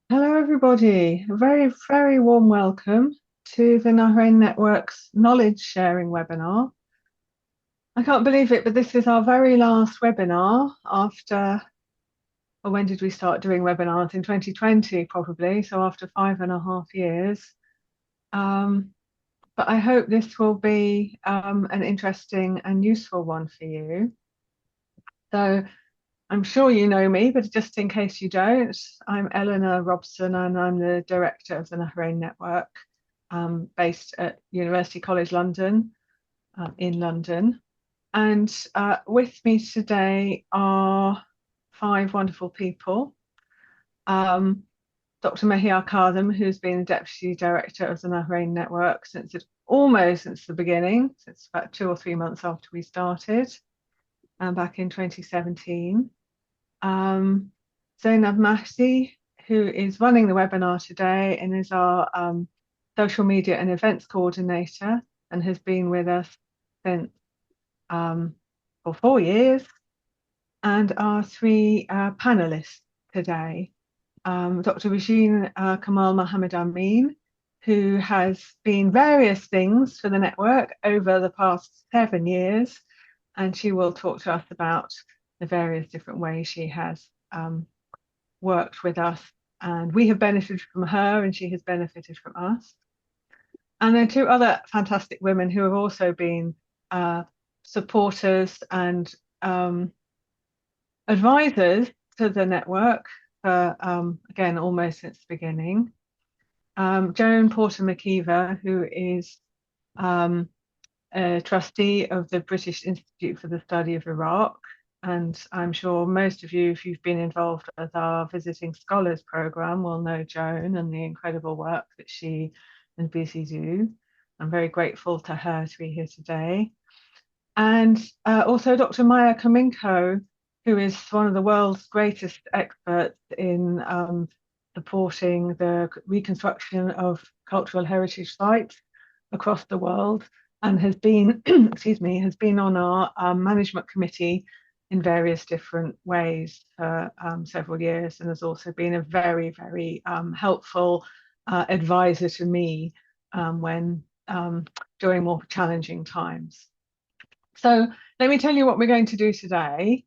Hello, everybody. A very, very warm welcome to the Nahrein Network's knowledge sharing webinar. I can't believe it, but this is our very last webinar after, or when did we start doing webinars? In 2020, probably. So after 5.5 years. Um, but I hope this will be an interesting and useful one for you. So I'm sure you know me, but just in case you don't, I'm Eleanor Robson and I'm the director of the Nahrein Network, based at University College London, in London. And with me today are five wonderful people. Um, Dr. Maja Kominko, who's been the deputy director of the Nahrein Network almost since the beginning, since about 2 or 3 months after we started, back in 2017. Zainab Mahdi, who is running the webinar today and is our social media and events coordinator and has been with us since for 4 years, and our three panelists today. Dr. Rozhen Kamal Mohammed-Amin, who has been various things for the network over the past 7 years, and she will talk to us about the various different ways she has worked with us, and we have benefited from her and she has benefited from us. And then two other fantastic women who have also been supporters and advisors to the network for, again, almost since the beginning. Joan Porter MacIver, who is a trustee of the British Institute for the Study of Iraq. And I'm sure most of you, if you've been involved with our Visiting Scholars program, will know Joan and the incredible work that she and BISI do. I'm very grateful to her to be here today. And also Dr. Maja Kominko, who is one of the world's greatest experts in supporting the reconstruction of cultural heritage sites across the world, and has been, excuse me, has been on our management committee in various different ways for several years, and has also been a very, very helpful advisor to me when during more challenging times. So let me tell you what we're going to do today.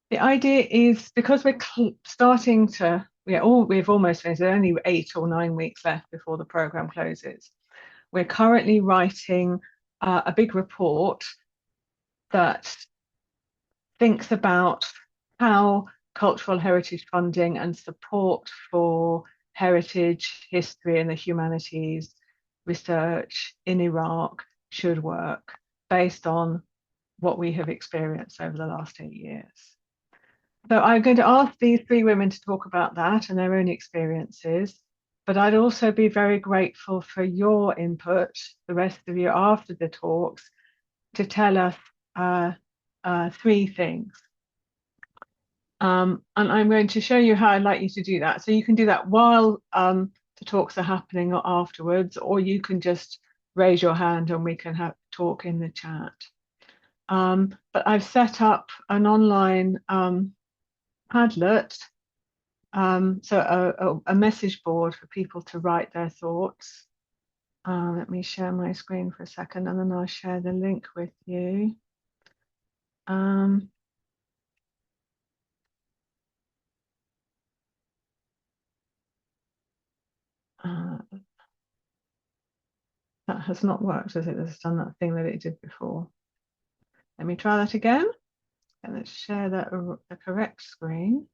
The idea is, because we're starting to, we've almost finished, there's only 8 or 9 weeks left before the program closes. We're currently writing a big report that thinks about how cultural heritage funding and support for heritage, history, and the humanities research in Iraq should work based on what we have experienced over the last 8 years. So I'm going to ask these three women to talk about that and their own experiences, but I'd also be very grateful for your input, the rest of you after the talks, to tell us three things. And I'm going to show you how I'd like you to do that. So you can do that while the talks are happening or afterwards, or you can just raise your hand and we can have talk in the chat. But I've set up an online Padlet, so a message board for people to write their thoughts. Let me share my screen for a second and then I'll share the link with you. That has not worked, has it? It's done that thing that it did before. Let me try that again. And let's share the correct screen.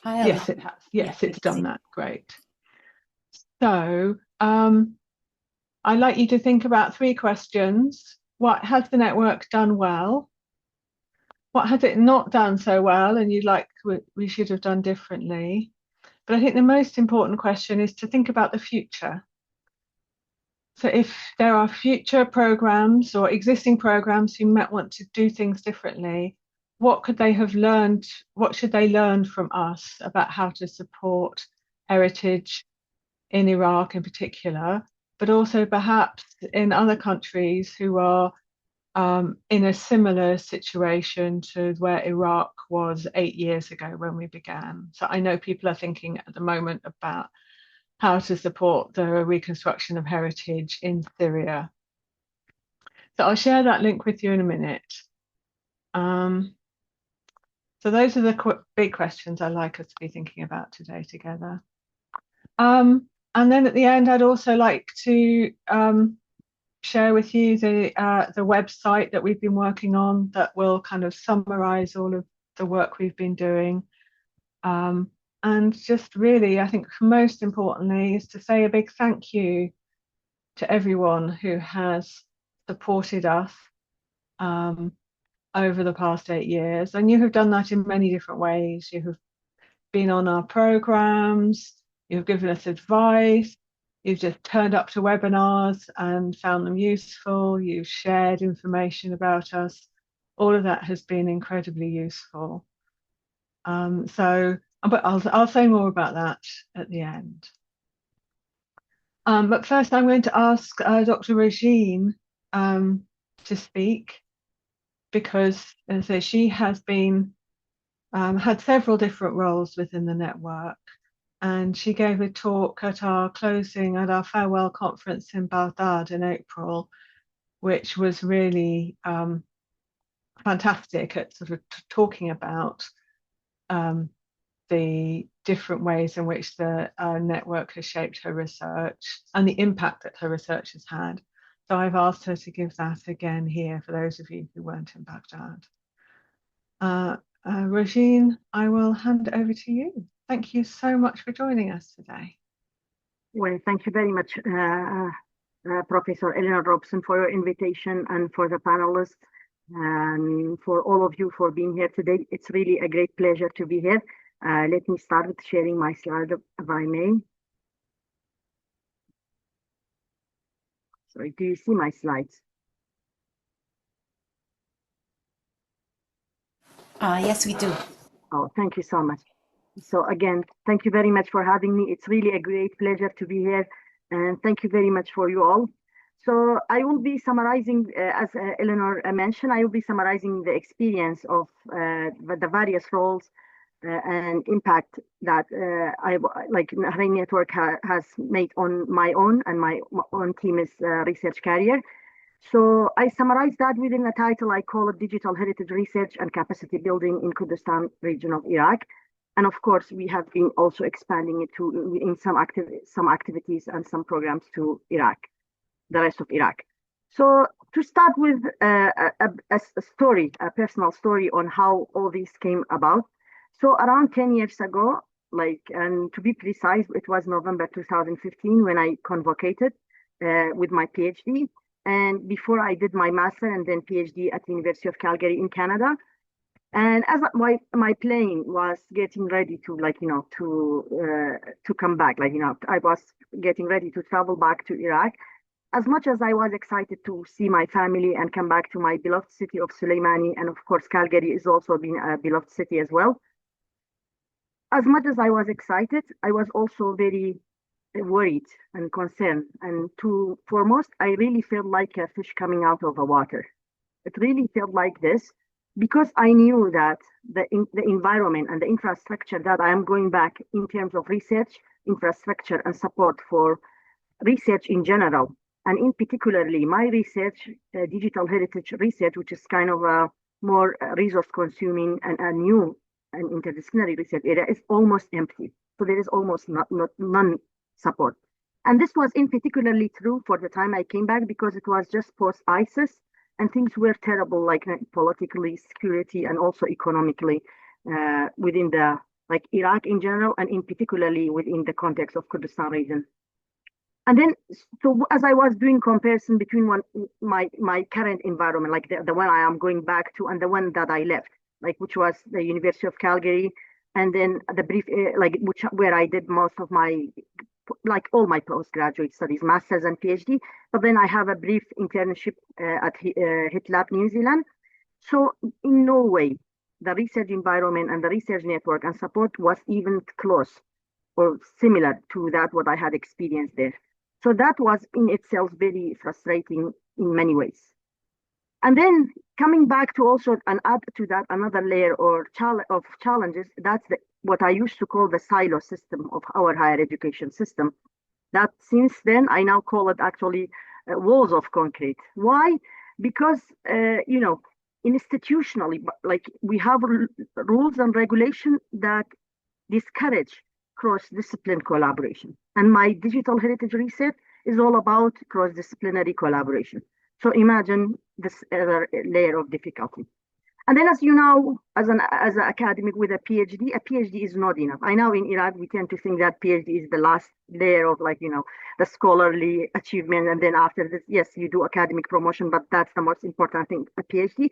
Yes, it has. Yes, it's done that. Great. So I'd like you to think about three questions. What has the network done well? What has it not done so well and you'd like we should have done differently? But I think the most important question is to think about the future. So if there are future programs or existing programs who might want to do things differently, what could they have learned? What should they learn from us about how to support heritage in Iraq in particular, but also perhaps in other countries who are in a similar situation to where Iraq was 8 years ago when we began. So I know people are thinking at the moment about how to support the reconstruction of heritage in Syria. So I'll share that link with you in a minute. So those are the big questions I'd like us to be thinking about today together. And then at the end, I'd also like to share with you the website that we've been working on that will kind of summarize all of the work we've been doing. And just really, I think most importantly, is to say a big thank you to everyone who has supported us over the past 8 years. And you have done that in many different ways. You have been on our programs, you've given us advice, you've just turned up to webinars and found them useful, you've shared information about us. All of that has been incredibly useful. But I'll say more about that at the end. But first I'm going to ask Dr. Rozhen to speak, because as I say, she has been had several different roles within the network, and she gave a talk at our farewell conference in Baghdad in April, which was really fantastic at sort of talking about the different ways in which the network has shaped her research and the impact that her research has had. So I've asked her to give that again here for those of you who weren't in Baghdad. Rozhen, I will hand over to you. Thank you so much for joining us today. Well, thank you very much, Professor Eleanor Robson, for your invitation, and for the panelists, and for all of you for being here today. It's really a great pleasure to be here. Let me start with sharing my slide, if I may. Sorry, do you see my slides? Yes, we do. Oh, thank you so much. So again, thank you very much for having me. It's really a great pleasure to be here, and thank you very much for you all. So I will be summarizing, as Eleanor mentioned, I will be summarizing the experience of the various roles and impact that Nahrein Network has made on my own and my own team's research career. So I summarized that within a title I call it Digital Heritage Research and Capacity Building in Kurdistan region of Iraq. And of course, we have been also expanding it to in some activities and some programs to Iraq, the rest of Iraq. So to start with a story, a personal story on how all this came about. So around 10 years ago, and to be precise, it was November 2015 when I convocated with my PhD. And before I did my master and then PhD at the University of Calgary in Canada. And as my plane was getting ready to come back, I was getting ready to travel back to Iraq. As much as I was excited to see my family and come back to my beloved city of Soleimani, and of course Calgary is also been a beloved city as well. As much as I was excited, I was also very worried and concerned. And foremost, I really felt like a fish coming out of the water. It really felt like this, because I knew that the environment and the infrastructure that I am going back in terms of research, infrastructure and support for research in general, and in particularly my research, digital heritage research, which is kind of a more resource consuming and a new and interdisciplinary research area, is almost empty. So there is almost none support. And this was in particularly true for the time I came back, because it was just post-ISIS. And things were terrible, like politically, security, and also economically within Iraq in general, and in particularly within the context of Kurdistan region. And then, so as I was doing comparison between my current environment, like the one I am going back to, and the one that I left, which was the University of Calgary, and then the brief, where I did most of my all my postgraduate studies, masters and PhD, but then I have a brief internship at HitLab New Zealand. So in no way the research environment and the research network and support was even close or similar to that what I had experienced there. So that was in itself very frustrating in many ways. And then coming back to also and add to that another layer or of challenges, that's what I used to call the silo system of our higher education system. That since then, I now call it actually walls of concrete. Why? Because, institutionally, like we have rules and regulation that discourage cross-discipline collaboration. And my digital heritage research is all about cross-disciplinary collaboration. So imagine this other layer of difficulty. And then, as you know, as an academic with a PhD is not enough. I know in Iraq we tend to think that PhD is the last layer of the scholarly achievement, and then after this, yes, you do academic promotion, but that's the most important thing, a PhD.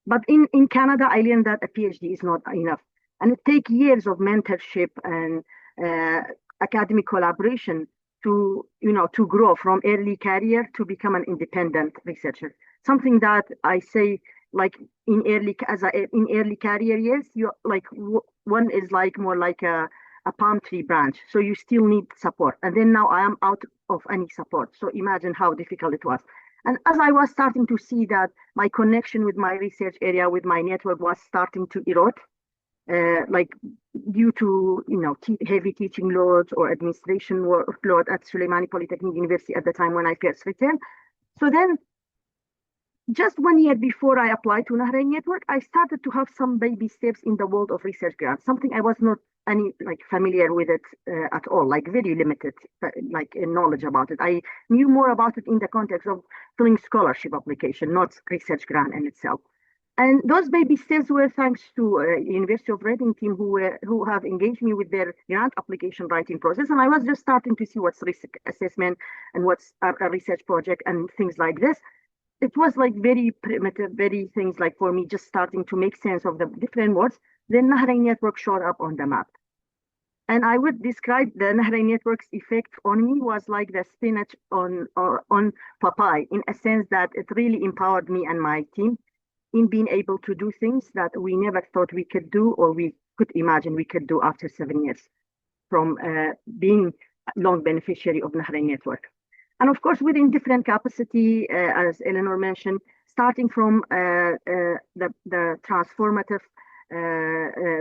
But in Canada, I learned that a PhD is not enough, and it takes years of mentorship and academic collaboration to grow from early career to become an independent researcher. Something that I say, like in early career years, one is more like a palm tree branch, so you still need support. And then now I am out of any support, so imagine how difficult it was. And as I was starting to see that my connection with my research area, with my network, was starting to erode, due to heavy teaching loads or administration workload at Suleimani Polytechnic University at the time when I first returned. So then, just 1 year before I applied to Nahrein Network, I started to have some baby steps in the world of research grants, something I was not familiar with it at all, very limited knowledge about it. I knew more about it in the context of filling scholarship application, not research grant in itself. And those baby steps were thanks to University of Reading team who have engaged me with their grant application writing process. And I was just starting to see what's risk assessment and what's a research project and things like this. It was very primitive, very things for me just starting to make sense of the different words. Then Nahrein Network showed up on the map. And I would describe the Nahrein Network's effect on me was like the spinach on Popeye, in a sense that it really empowered me and my team in being able to do things that we never thought we could do or we could imagine we could do after 7 years from being long beneficiary of Nahrein Network. And of course, within different capacity, as Eleanor mentioned, starting from the transformative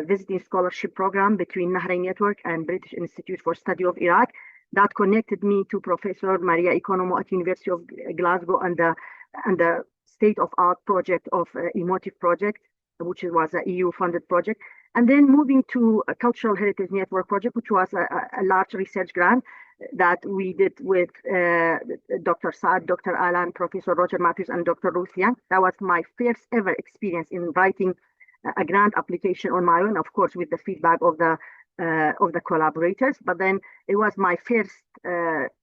visiting scholarship program between Nahrein Network and British Institute for Study of Iraq, that connected me to Professor Maja Kominko at University of Glasgow and the state-of-art project of Emotive Project, which was an EU-funded project. And then moving to a Cultural Heritage Network project, which was a large research grant that we did with Dr. Saad, Dr. Alan, Professor Roger Matthews, and Dr. Ruth Young. That was my first ever experience in writing a grant application on my own, of course, with the feedback of the collaborators. But then it was my first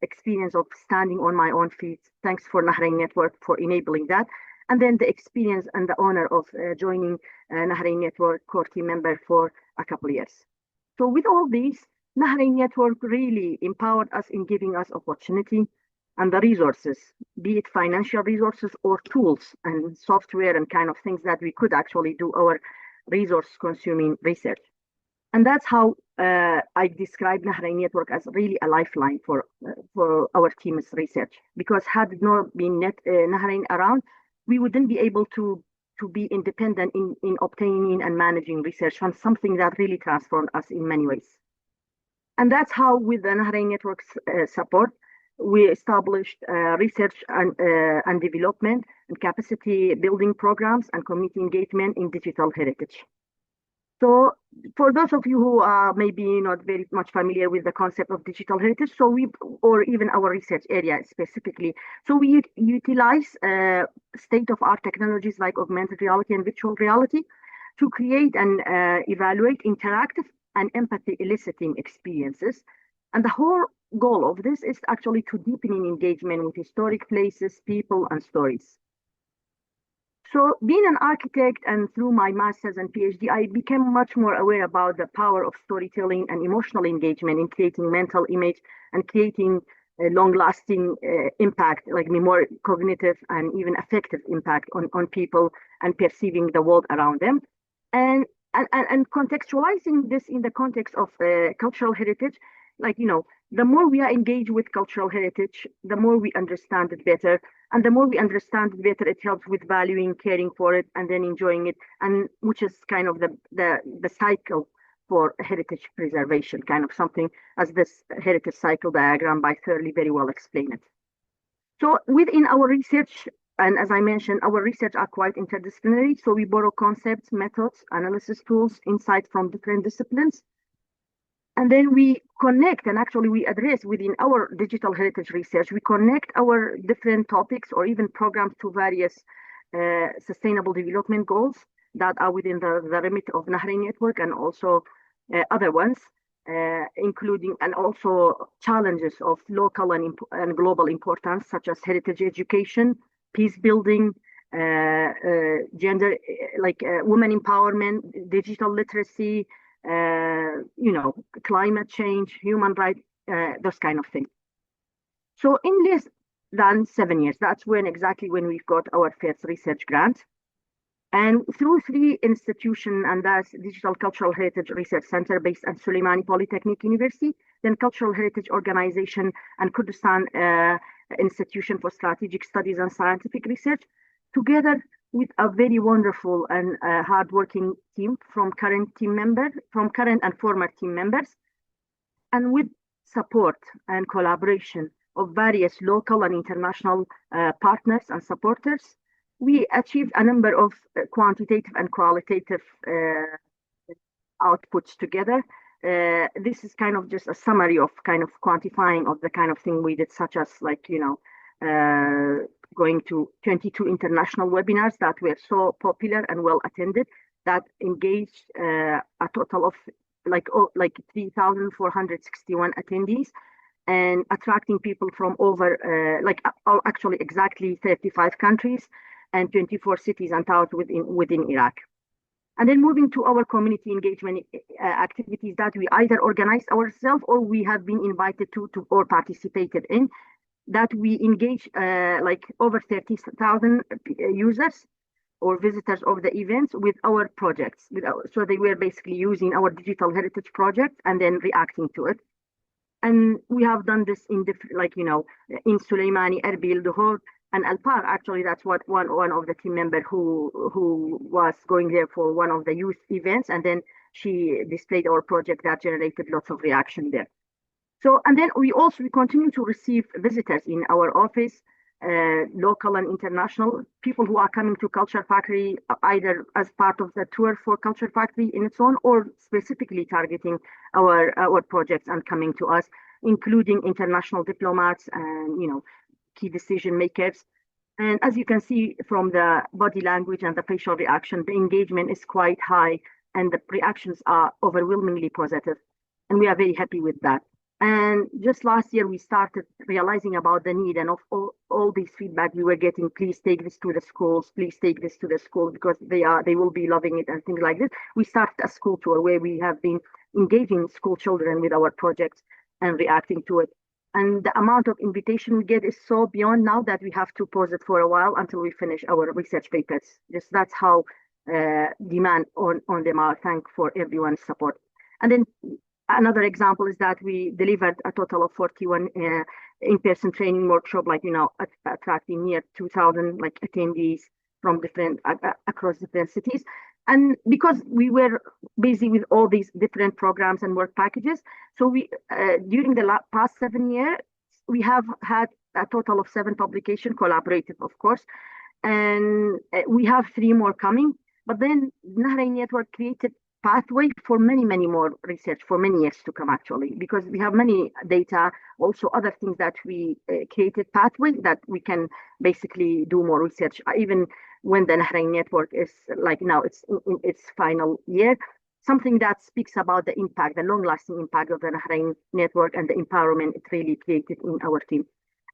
experience of standing on my own feet. Thanks for Nahrein Network for enabling that. And then the experience and the honor of joining Nahrein Network core team member for a couple of years. So with all these, Nahrein Network really empowered us in giving us opportunity and the resources, be it financial resources or tools and software and kind of things that we could actually do our resource consuming research. And that's how I describe Nahrein Network as really a lifeline for our team's research. Because had it not been Nahrein around, we wouldn't be able to be independent in obtaining and managing research on something that really transformed us in many ways. And that's how, with the Nahrein Network's support, we established research and development and capacity building programs and community engagement in digital heritage. So for those of you who are maybe not very much familiar with the concept of digital heritage, or even our research area specifically, so we utilize state-of-art technologies like augmented reality and virtual reality to create and evaluate interactive and empathy eliciting experiences. And the whole goal of this is actually to deepen engagement with historic places, people, and stories. So being an architect and through my master's and PhD, I became much more aware about the power of storytelling and emotional engagement in creating mental image and creating a long-lasting impact, like more cognitive and even affective impact on people and perceiving the world around them. And contextualizing this in the context of cultural heritage the more we are engaged with cultural heritage, the more we understand it better. And the more we understand it better, it helps with valuing, caring for it, and then enjoying it, and which is kind of the cycle for heritage preservation, kind of something as this heritage cycle diagram by Thurley very well explained it. So within our research, and as I mentioned, our research are quite interdisciplinary. So we borrow concepts, methods, analysis tools, insight from different disciplines. And then we connect, and actually we address within our digital heritage research, we connect our different topics or even programs to various sustainable development goals that are within the remit of Nahrein Network, and also other ones, including and also challenges of local and global importance, such as heritage education, peace building, gender, women empowerment, digital literacy, climate change, human rights, those kind of things. So in less than 7 years, that's exactly when we've got our first research grant. And through 3 institutions, and that's Digital Cultural Heritage Research Center based at Suleimani Polytechnic University, then Cultural Heritage Organization and Kurdistan Institution for Strategic Studies and Scientific Research, together with a very wonderful and hardworking team from current and former team members, and with support and collaboration of various local and international partners and supporters, we achieved a number of quantitative and qualitative outputs together. This is kind of just a summary of kind of quantifying of the kind of thing we did, such as going to 22 international webinars that were so popular and well attended, that engaged a total of 3,461 attendees, and attracting people from over actually exactly 35 countries and 24 cities and towns within Iraq. And then moving to our community engagement activities that we either organized ourselves or we have been invited to or participated in, that we engage over 30,000 users or visitors of the events with our projects. So they were basically using our digital heritage project and then reacting to it. And we have done this in different, in Suleimani, Erbil, Duhur, and Alpar. Actually, that's what one of the team members who was going there for one of the youth events, and then she displayed our project that generated lots of reaction there. So, and then we continue to receive visitors in our office, local and international, people who are coming to Culture Factory either as part of the tour for Culture Factory in its own, or specifically targeting our projects and coming to us, including international diplomats and key decision makers. And as you can see from the body language and the facial reaction, the engagement is quite high and the reactions are overwhelmingly positive. And we are very happy with that. And just last year, we started realizing about the need, and of all these feedback we were getting, please take this to the schools, please take this to the schools, because they will be loving it and things like this. We started a school tour where we have been engaging school children with our projects and reacting to it. And the amount of invitation we get is so beyond now that we have to pause it for a while until we finish our research papers. That's how demand on them are. Thank for everyone's support. And then another example is that we delivered a total of 41 in-person training workshop, attracting near 2,000 attendees from across different cities. And because we were busy with all these different programs and work packages, so we during the past 7 years, we have had a total of 7 publications, collaborative, of course, and we have 3 more coming. But then Nahrein Network created pathway for many more research for many years to come, actually, because we have many data, also other things that we created pathway that we can basically do more research, even when the Nahrein Network is now it's in its final year, something that speaks about the impact, the long-lasting impact of the Nahrein Network and the empowerment it really created in our team.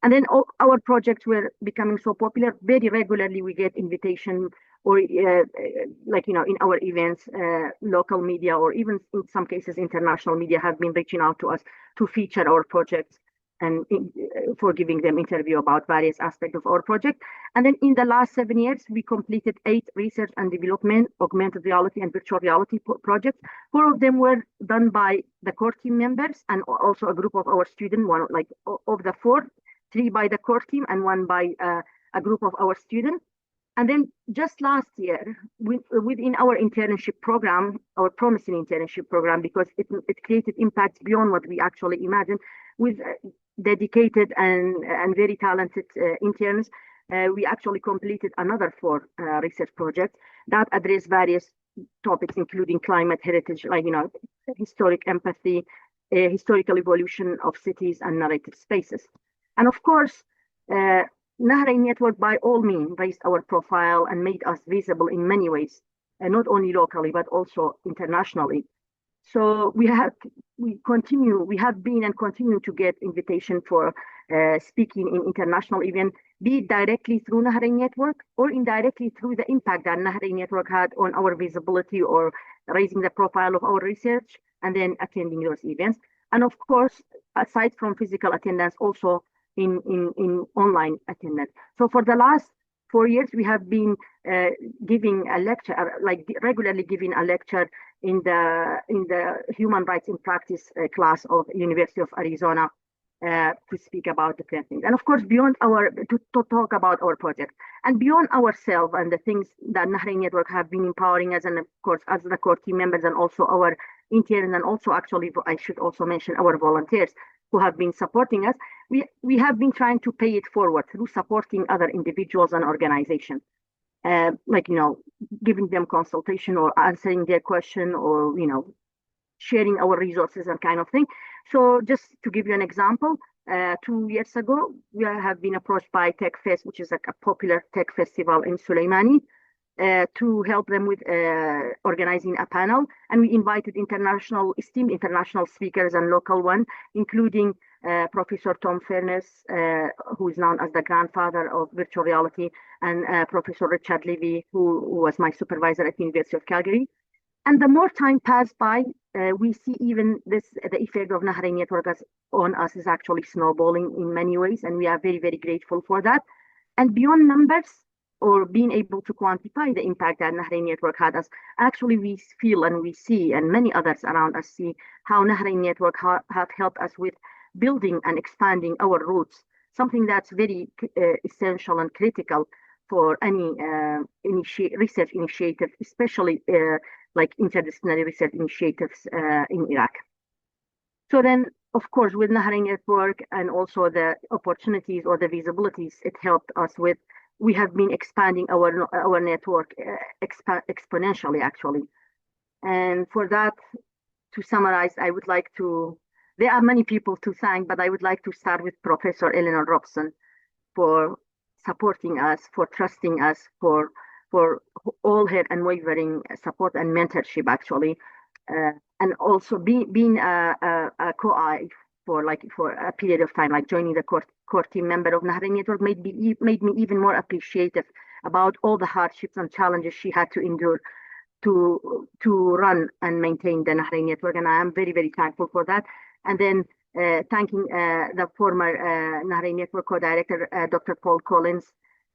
And then our projects were becoming so popular, very regularly we get invitation, or in our events, local media, or even in some cases international media have been reaching out to us to feature our projects. and for giving them interview about various aspects of our project. And then in the last 7 years, we completed 8 research and development, augmented reality and virtual reality projects. 4 of them were done by the core team members and also a group of our students, one like of the 4, 3 by the core team and 1 by a group of our students. And then just last year, within our internship program, our promising internship program, because it created impacts beyond what we actually imagined, with dedicated and very talented interns, we actually completed another 4 research projects that address various topics, including climate heritage, like, historic empathy, historical evolution of cities and narrative spaces. And of course, Nahrein Network, by all means, raised our profile and made us visible in many ways, not only locally, but also internationally. So we have been and continue to get invitation for speaking in international events, be it directly through Nahrein Network or indirectly through the impact that Nahrein Network had on our visibility or raising the profile of our research, and then attending those events. And of course, aside from physical attendance, also in online attendance. So for the last 4 years, we have been giving a lecture, regularly giving a lecture in the Human Rights in Practice class of University of Arizona to speak about different things. And of course, beyond to talk about our project and beyond ourselves and the things that Nahrein Network have been empowering us, and of course, as the core team members and also our interns, and also actually, I should also mention our volunteers who have been supporting us, we have been trying to pay it forward through supporting other individuals and organizations, giving them consultation or answering their question, or, sharing our resources and kind of thing. So just to give you an example, 2 years ago, we have been approached by TechFest, which is a popular tech festival in Suleimani, to help them with organizing a panel. And we invited esteemed international speakers and local one, including Professor Tom Furness, who is known as the grandfather of virtual reality, and Professor Richard Levy, who was my supervisor at the University of Calgary. And the more time passed by, we see even the effect of Nahrein Network on us is actually snowballing in many ways, and we are very, very grateful for that. And beyond numbers, or being able to quantify the impact that Nahrein Network had us, actually we feel and we see, and many others around us see, how Nahrein Network have helped us with building and expanding our roots, something that's very essential and critical for any research initiative, especially like interdisciplinary research initiatives in Iraq. So then, of course, with Nahrein Network and also the opportunities or the visibilities it helped us with, we have been expanding our network exponentially, actually. And for that, to summarize, I would like to, there are many people to thank, but I would like to start with Professor Eleanor Robson for supporting us, for trusting us, for all her unwavering support and mentorship, actually, and also being a co-I for a period of time, like joining the core team member of Nahrein Network, made me even more appreciative about all the hardships and challenges she had to endure to run and maintain the Nahrein Network, and I am very, very thankful for that. And then thanking the former Nahrein Network co-director, Dr. Paul Collins,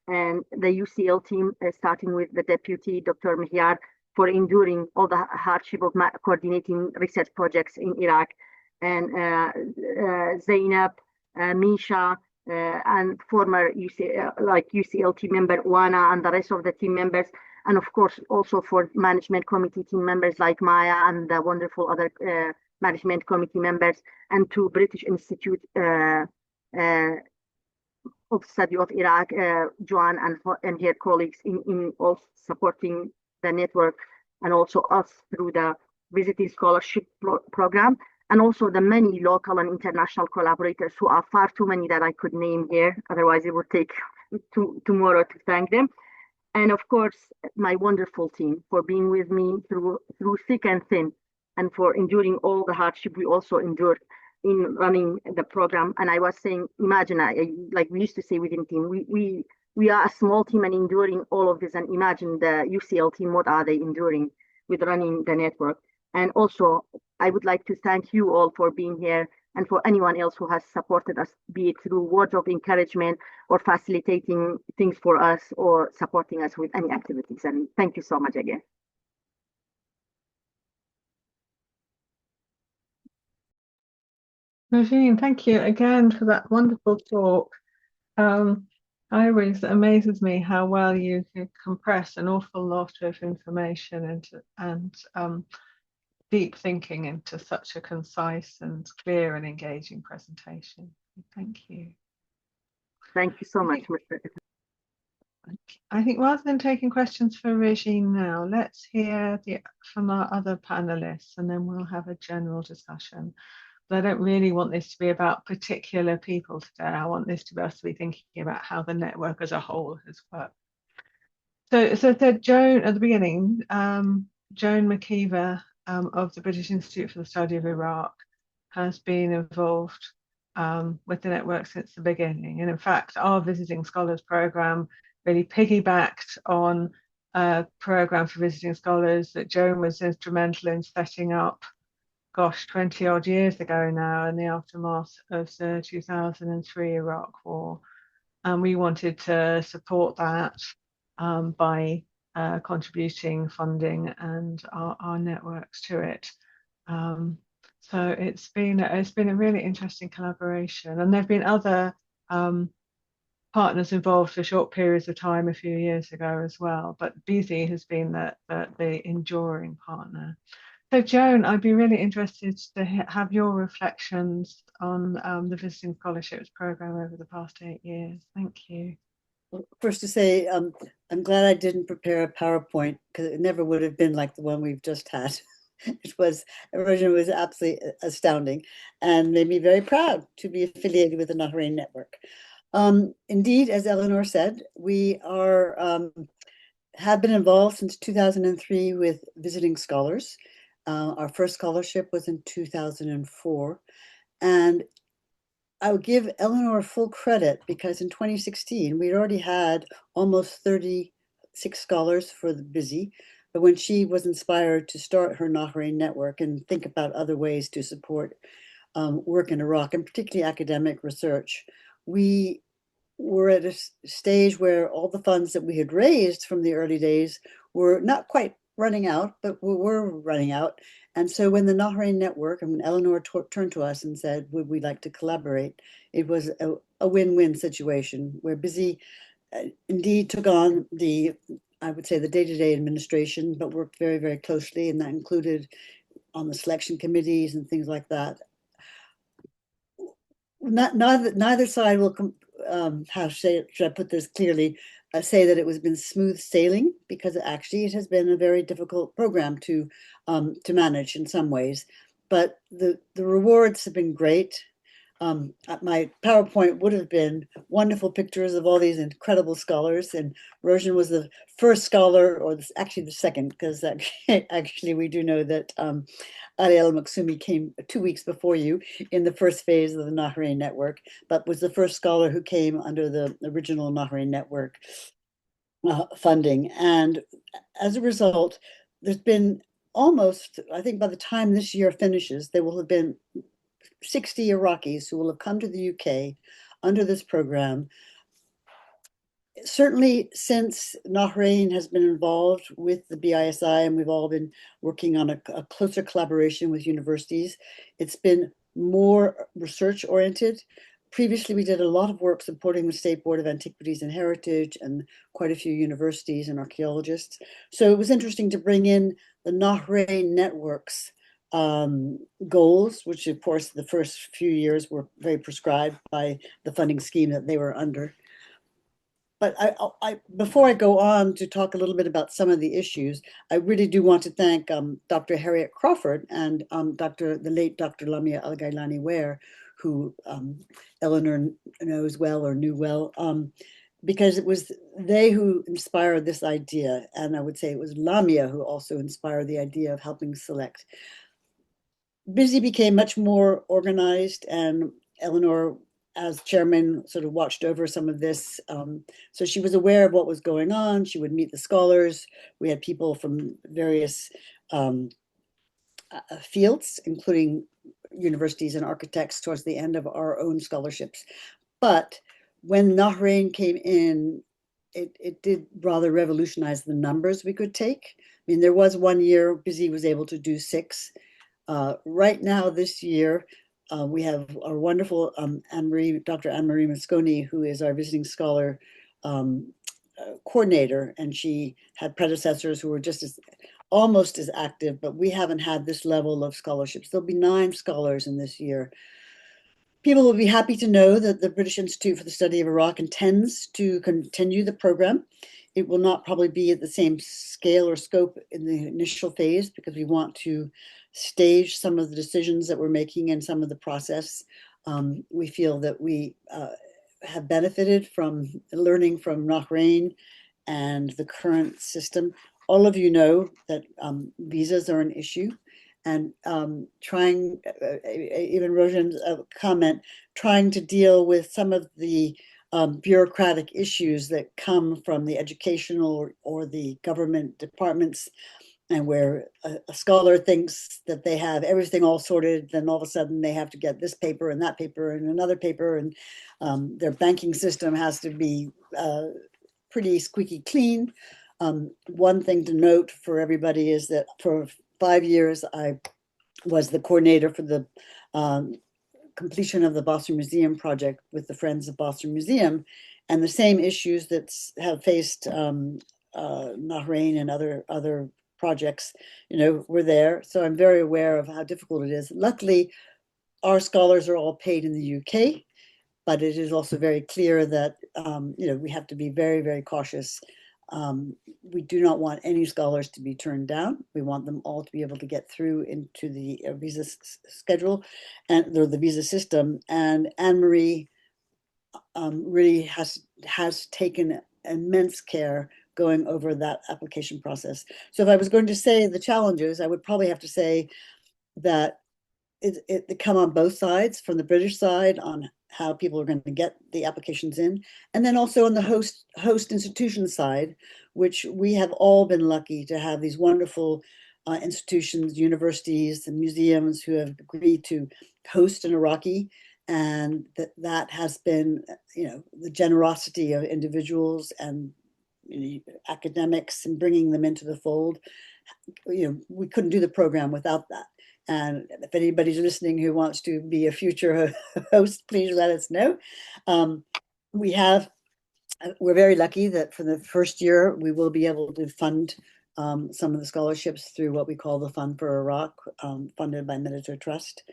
and the UCL team, starting with the deputy, Dr. Mihyar, for enduring all the hardship of coordinating research projects in Iraq, and Zainab, Misha, and former UCL team member Wana, and the rest of the team members, and of course also for management committee team members like Maya and the wonderful other management committee members, and to British Institute of Study of Iraq, Joan and her colleagues in also supporting the network, and also us through the visiting scholarship program, and also the many local and international collaborators who are far too many that I could name here. Otherwise, it would take tomorrow to thank them. And of course, my wonderful team for being with me through thick and thin, and for enduring all the hardship we also endured in running the program. And I was saying, imagine, like we used to say within team, we are a small team and enduring all of this. And imagine the UCL team, what are they enduring with running the network? And also, I would like to thank you all for being here and for anyone else who has supported us, be it through words of encouragement or facilitating things for us or supporting us with any activities. And thank you so much again. Rozhen, thank you again for that wonderful talk. I always amazes me how well you can compress an awful lot of information into and deep thinking into such a concise and clear and engaging presentation. Thank you. Thank you so much, Mr. I think rather than taking questions for Rozhen now, let's hear from our other panelists, and then we'll have a general discussion. But I don't really want this to be about particular people today. I want this to be us to be thinking about how the network as a whole has worked. So Joan, at the beginning, Joan MacIver of the British Institute for the Study of Iraq has been involved with the network since the beginning. And in fact, our Visiting Scholars program really piggybacked on a program for visiting scholars that Joan was instrumental in setting up, gosh, 20 odd years ago now, in the aftermath of the 2003 Iraq War. And we wanted to support that by contributing funding and our networks to it. So it's been a really interesting collaboration, and there've been other partners involved for short periods of time a few years ago as well. But BISI has been the enduring partner. So Joan, I'd be really interested to have your reflections on the Visiting Scholarships program over the past 8 years. Thank you. Well, first to say, I'm glad I didn't prepare a PowerPoint, because it never would have been like the one we've just had. Rozhen was absolutely astounding and made me very proud to be affiliated with the Nahrein Network. Indeed, as Eleanor said, we have been involved since 2003 with visiting scholars. Our first scholarship was in 2004. And I would give Eleanor full credit, because in 2016, we'd already had almost 36 scholars for the BISI. But when she was inspired to start her Nahrein Network and think about other ways to support work in Iraq, and particularly academic research, we were at a stage where all the funds that we had raised from the early days were not quite running out, but we were running out. And so when the Nahrein Network, and when Eleanor turned to us and said, would we like to collaborate, it was a win-win situation where BISI indeed took on I would say the day-to-day administration, but worked very, very closely, and that included on the selection committees and things like that. Neither side will, should I put this clearly, say that it was been smooth sailing, because actually it has been a very difficult program to manage in some ways. But the rewards have been great. My PowerPoint would have been wonderful pictures of all these incredible scholars, and Rozhen was the first scholar, or actually the second, because actually we do know that Ariel Maksumi came 2 weeks before you in the first phase of the Nahrein Network, but was the first scholar who came under the original Nahrein Network funding. And as a result, there's been almost, I think by the time this year finishes, there will have been 60 Iraqis who will have come to the UK under this program. Certainly since Nahrein has been involved with the BISI, and we've all been working on a closer collaboration with universities, it's been more research oriented. Previously, we did a lot of work supporting the State Board of Antiquities and Heritage and quite a few universities and archaeologists. So it was interesting to bring in the Nahrein Network's goals, which of course the first few years were very prescribed by the funding scheme that they were under. But before I go on to talk a little bit about some of the issues, I really do want to thank Dr. Harriet Crawford and the late Dr. Lamia Al-Gailani Ware, who Eleanor knows well or knew well, because it was they who inspired this idea. And I would say it was Lamia who also inspired the idea of helping select. BISI became much more organized, and Eleanor, as chairman, sort of watched over some of this. So she was aware of what was going on. She would meet the scholars. We had people from various fields, including universities and architects towards the end of our own scholarships. But when Nahrein came in, it did rather revolutionize the numbers we could take. I mean, there was one year BISI was able to do 6. Right now, this year, we have our wonderful Dr. Anne-Marie Mosconi, who is our visiting scholar coordinator, and she had predecessors who were just almost as active, but we haven't had this level of scholarships. There'll be 9 scholars in this year. People will be happy to know that the British Institute for the Study of Iraq intends to continue the program. It will not probably be at the same scale or scope in the initial phase because we want to stage some of the decisions that we're making and some of the process. We feel that we have benefited from learning from Nahrein and the current system. All of you know that visas are an issue, and trying, even Rozhen's comment, trying to deal with some of the bureaucratic issues that come from the educational or the government departments, and where a scholar thinks that they have everything all sorted, then all of a sudden they have to get this paper and that paper and another paper, and their banking system has to be pretty squeaky clean. One thing to note for everybody is that for 5 years, I was the coordinator for the completion of the Boston Museum project with the Friends of Boston Museum, and the same issues that have faced Nahrein and other projects, were there. So I'm very aware of how difficult it is. Luckily, our scholars are all paid in the UK, but it is also very clear that we have to be very, very cautious. We do not want any scholars to be turned down. We want them all to be able to get through into the visa schedule and the visa system. And Anne-Marie really has taken immense care going over that application process. So if I was going to say the challenges, I would probably have to say that it come on both sides, from the British side on how people are going to get the applications in, and then also on the host institution side, which we have all been lucky to have these wonderful institutions, universities, and museums who have agreed to host an Iraqi, and that has been, the generosity of individuals and academics and bringing them into the fold. We couldn't do the program without that. And if anybody's listening who wants to be a future host, please let us know. We're very lucky that for the first year, we will be able to fund some of the scholarships through what we call the Fund for Iraq, funded by Military Trust.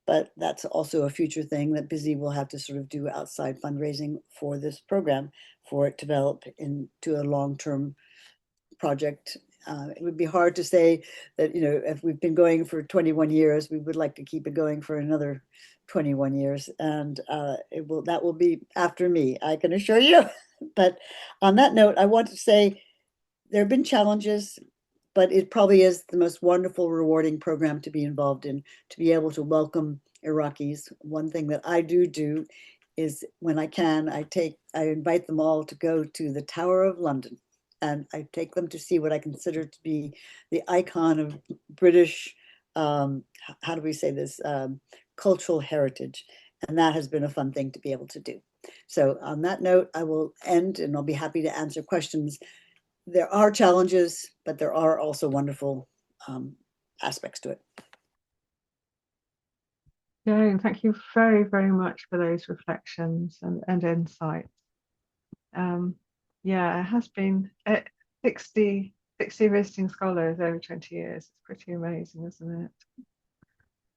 But that's also a future thing that BISI will have to sort of do outside fundraising for this program, for it to develop into a long-term project. It would be hard to say that, if we've been going for 21 years, we would like to keep it going for another 21 years. And that will be after me, I can assure you. But on that note, I want to say there have been challenges, but it probably is the most wonderful, rewarding program to be involved in, to be able to welcome Iraqis. One thing that I do is when I can, I invite them all to go to the Tower of London. And I take them to see what I consider to be the icon of British, how do we say this, cultural heritage. And that has been a fun thing to be able to do. So on that note, I will end, and I'll be happy to answer questions. There are challenges, but there are also wonderful aspects to it. Joan, thank you very, very much for those reflections and insights. Yeah, it has been 60 visiting scholars over 20 years. It's pretty amazing, isn't it?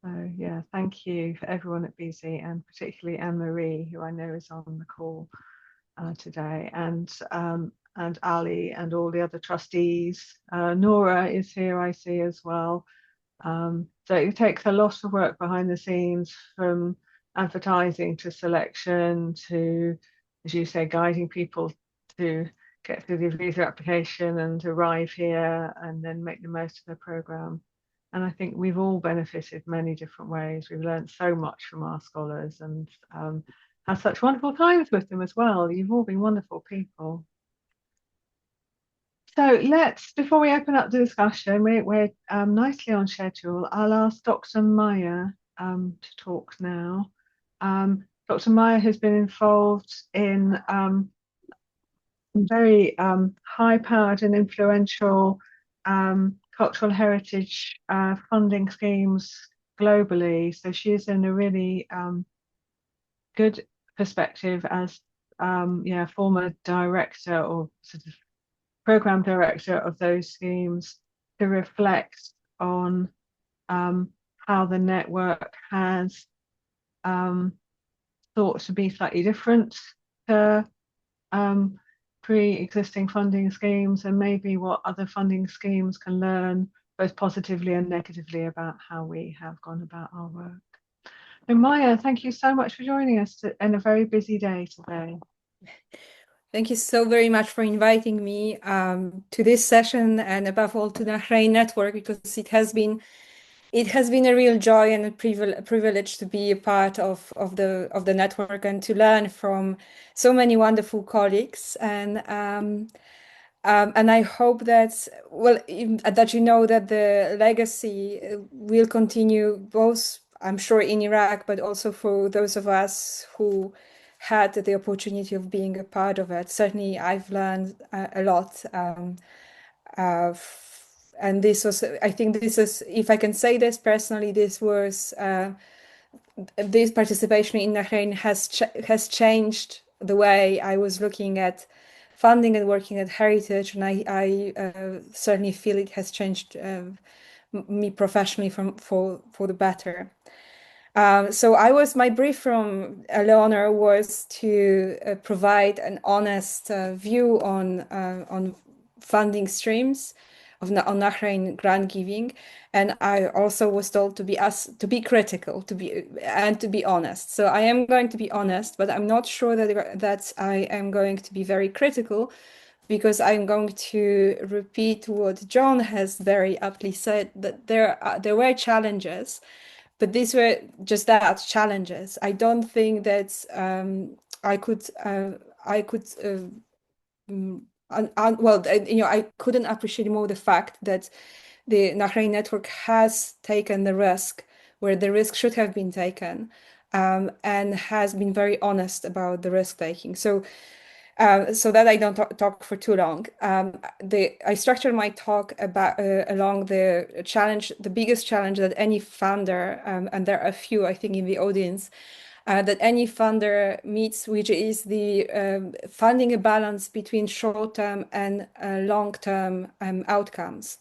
So yeah, thank you for everyone at BISI, and particularly Anne-Marie, who I know is on the call today, and Ali and all the other trustees. Nora is here, I see, as well. So it takes a lot of work behind the scenes, from advertising to selection to, as you say, guiding people to get through the visa application and arrive here and then make the most of the program. And I think we've all benefited many different ways. We've learned so much from our scholars and had such wonderful times with them as well. You've all been wonderful people. So before we open up the discussion, we're nicely on schedule. I'll ask Dr. Maja to talk now. Dr. Maja has been involved in very high-powered and influential cultural heritage funding schemes globally. So she's in a really good perspective as former director or sort of program director of those schemes to reflect on how the network has thought to be slightly different to pre-existing funding schemes, and maybe what other funding schemes can learn both positively and negatively about how we have gone about our work. So Maja, thank you so much for joining us in a very busy day today. Thank you so very much for inviting me to this session, and above all to the Nahrein Network, because it has been a real joy and a privilege to be a part of the network and to learn from so many wonderful colleagues. And I hope that, that you know that the legacy will continue, both, I'm sure, in Iraq, but also for those of us who had the opportunity of being a part of it. Certainly, I've learned a lot. And this was, I think this is, if I can say this personally, this participation in Nahrein has changed the way I was looking at funding and working at heritage, and I certainly feel it has changed me professionally for the better. So my brief from Eleanor was to provide an honest view on funding streams on Nahrein grant giving, and I also was told to be critical, to be honest. So I am going to be honest, but I'm not sure that I am going to be very critical, because I'm going to repeat what Joan has very aptly said, that there were challenges, but these were just that, challenges. I don't think that I couldn't appreciate more the fact that the Nahrein Network has taken the risk where the risk should have been taken, and has been very honest about the risk taking. So that I don't talk for too long. I structured my talk along the biggest challenge that any funder, and there are a few, I think, in the audience, that any funder meets, which is the finding a balance between short-term and long-term outcomes.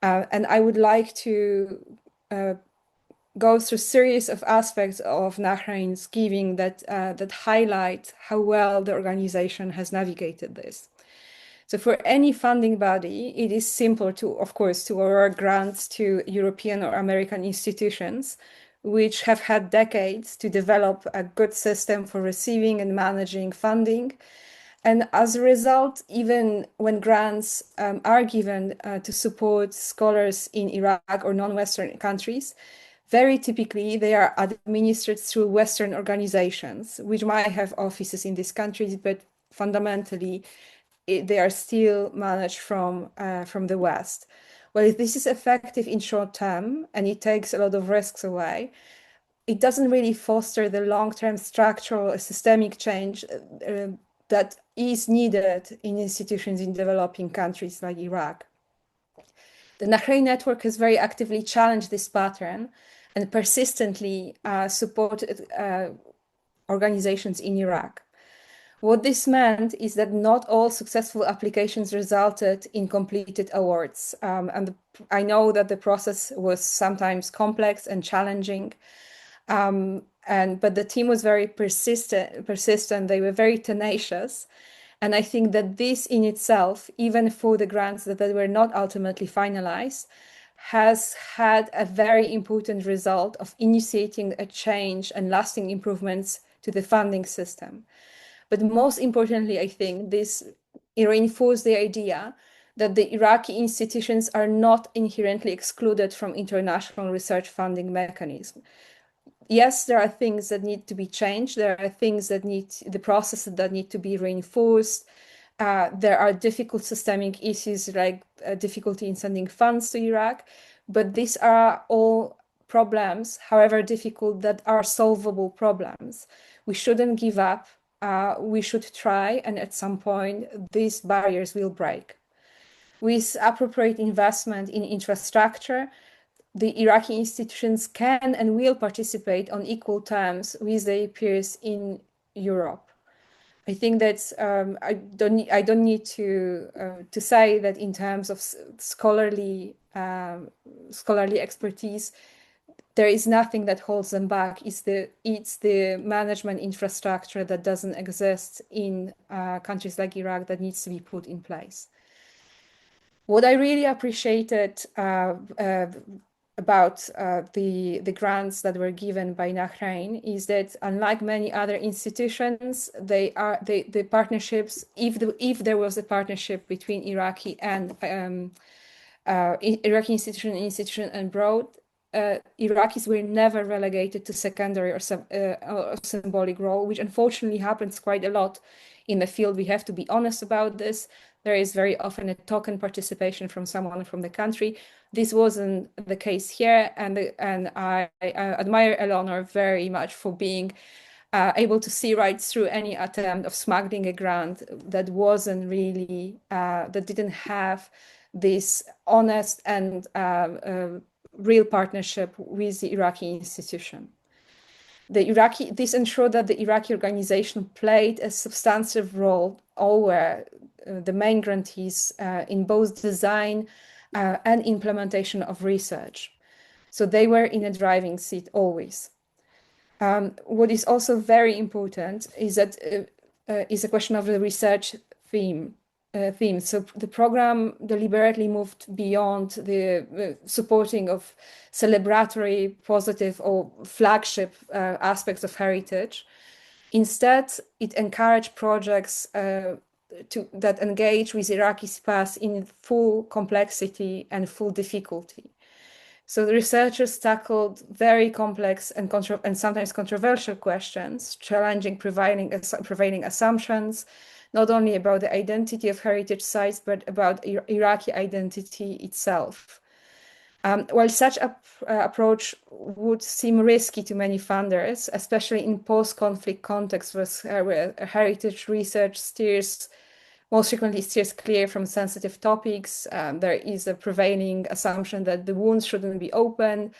And I would like to go through a series of aspects of Nahrein's giving that highlight how well the organization has navigated this. So for any funding body, it is simple to award grants to European or American institutions, which have had decades to develop a good system for receiving and managing funding. And as a result, even when grants are given to support scholars in Iraq or non-Western countries, very typically, they are administered through Western organizations, which might have offices in these countries, but fundamentally, they are still managed from the West. Well, if this is effective in short term and it takes a lot of risks away, it doesn't really foster the long-term structural systemic change that is needed in institutions in developing countries like Iraq. The Nahrein Network has very actively challenged this pattern and persistently supported organizations in Iraq. What this meant is that not all successful applications resulted in completed awards. I know that the process was sometimes complex and challenging, but the team was very persistent. They were very tenacious. And I think that this in itself, even for the grants that were not ultimately finalized, has had a very important result of initiating a change and lasting improvements to the funding system. But most importantly, I think it reinforced the idea that the Iraqi institutions are not inherently excluded from international research funding mechanisms. Yes, there are things that need to be changed. There are things the processes that need to be reinforced. There are difficult systemic issues like difficulty in sending funds to Iraq, but these are all problems, however difficult, that are solvable problems. We shouldn't give up. We should try, and at some point, these barriers will break. With appropriate investment in infrastructure, the Iraqi institutions can and will participate on equal terms with their peers in Europe. I think that I don't need to say that in terms of scholarly expertise, there is nothing that holds them back. It's the management infrastructure that doesn't exist in countries like Iraq that needs to be put in place. What I really appreciated about the grants that were given by Nahrein is that, unlike many other institutions, the partnerships, if there was a partnership between Iraqi and Iraqi institution and abroad, Iraqis were never relegated to secondary or symbolic role, which unfortunately happens quite a lot in the field. We have to be honest about this. There is very often a token participation from someone from the country. This wasn't the case here, and I admire Eleanor very much for being able to see right through any attempt of smuggling a grant that wasn't really, that didn't have this honest and real partnership with the Iraqi institution. This ensured that the Iraqi organization played a substantive role. All were the main grantees in both design and implementation of research. So they were in a driving seat always. What is also very important is that is a question of the research theme. So the program deliberately moved beyond the supporting of celebratory, positive, or flagship aspects of heritage. Instead, it encouraged projects that engage with Iraqi's past in full complexity and full difficulty. So the researchers tackled very complex and sometimes controversial questions, challenging prevailing assumptions, not only about the identity of heritage sites, but about Iraqi identity itself. While such approach would seem risky to many funders, especially in post-conflict contexts where heritage research most frequently steers clear from sensitive topics, there is a prevailing assumption that the wounds shouldn't be open.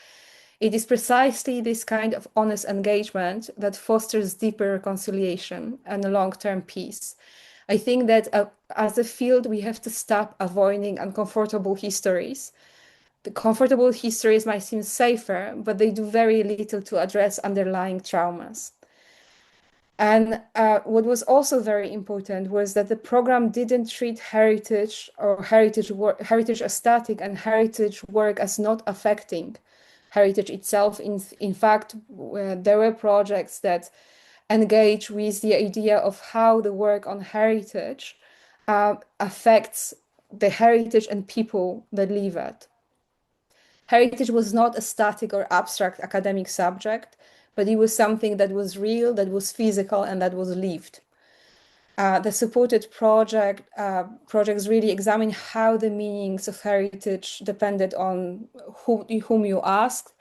It is precisely this kind of honest engagement that fosters deeper reconciliation and a long-term peace. I think that as a field, we have to stop avoiding uncomfortable histories. The comfortable histories might seem safer, but they do very little to address underlying traumas. And what was also very important was that the program didn't treat heritage as static and heritage work as not affecting heritage itself. In fact, there were projects that engage with the idea of how the work on heritage affects the heritage and people that live it. Heritage was not a static or abstract academic subject, but it was something that was real, that was physical, and that was lived. The supported projects really examine how the meanings of heritage depended on whom you asked.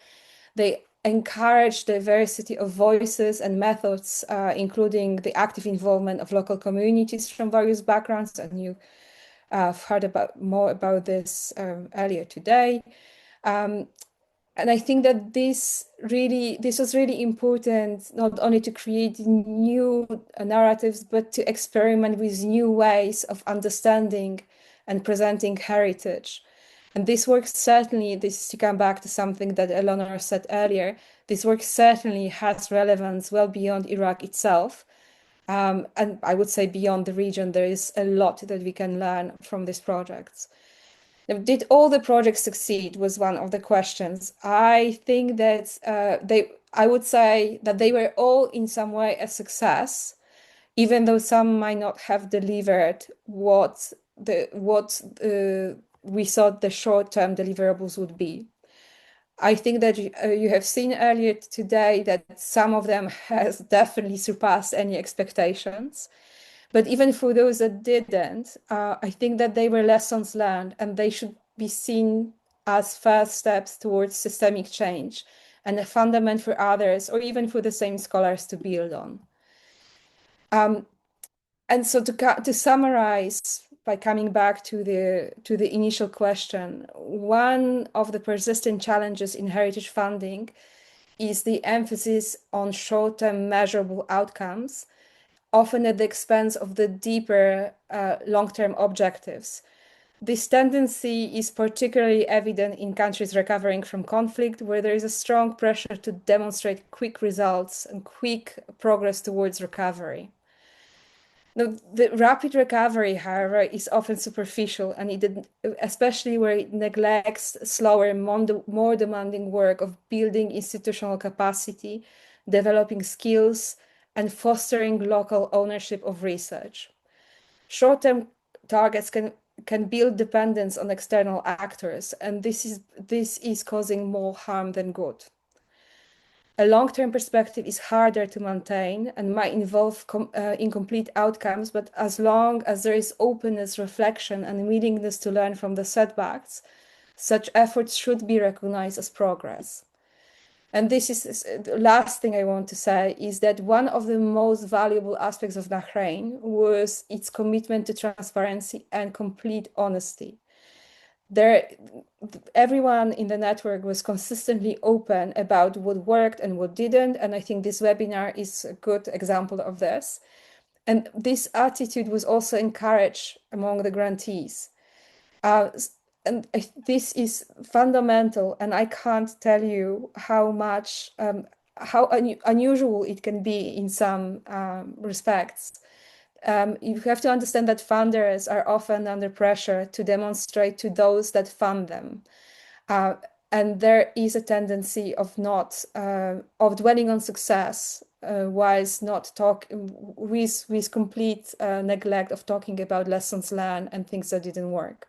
They encourage diversity of voices and methods, including the active involvement of local communities from various backgrounds, and you have heard more about this earlier today. And I think that this was really important, not only to create new narratives, but to experiment with new ways of understanding and presenting heritage. And this work certainly, this is to come back to something that Eleanor said earlier, this work certainly has relevance well beyond Iraq itself. And I would say beyond the region, there is a lot that we can learn from these projects. Did all the projects succeed was one of the questions. I think that I would say that they were all in some way a success, even though some might not have delivered what we thought the short-term deliverables would be. I think that you have seen earlier today that some of them has definitely surpassed any expectations. But even for those that didn't, I think that they were lessons learned, and they should be seen as first steps towards systemic change and a fundament for others or even for the same scholars to build on. And so to summarize, by coming back to the initial question, one of the persistent challenges in heritage funding is the emphasis on short-term measurable outcomes, often at the expense of the deeper long-term objectives. This tendency is particularly evident in countries recovering from conflict, where there is a strong pressure to demonstrate quick results and quick progress towards recovery. Now, the rapid recovery, however, is often superficial, and especially where it neglects slower, more demanding work of building institutional capacity, developing skills, and fostering local ownership of research. Short-term targets can build dependence on external actors, and this is causing more harm than good. A long-term perspective is harder to maintain and might involve incomplete outcomes, but as long as there is openness, reflection, and willingness to learn from the setbacks, such efforts should be recognized as progress. And this is the last thing I want to say, is that one of the most valuable aspects of Nahrein was its commitment to transparency and complete honesty. Everyone in the network was consistently open about what worked and what didn't, and I think this webinar is a good example of this. And this attitude was also encouraged among the grantees. And this is fundamental, and I can't tell you how much, how unusual it can be in some respects. You have to understand that funders are often under pressure to demonstrate to those that fund them. And there is a tendency of dwelling on success, whilst not with complete neglect of talking about lessons learned and things that didn't work.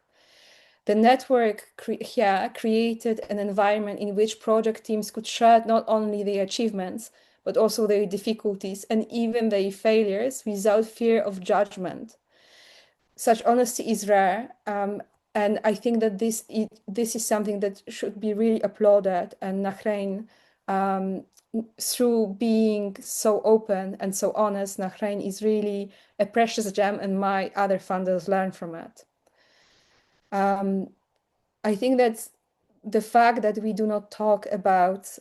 The network created an environment in which project teams could share not only their achievements, but also their difficulties and even their failures without fear of judgment. Such honesty is rare, and I think that this is something that should be really applauded. And Nahrein, through being so open and so honest, Nahrein is really a precious gem, and my other funders learn from it. I think that the fact that we do not talk about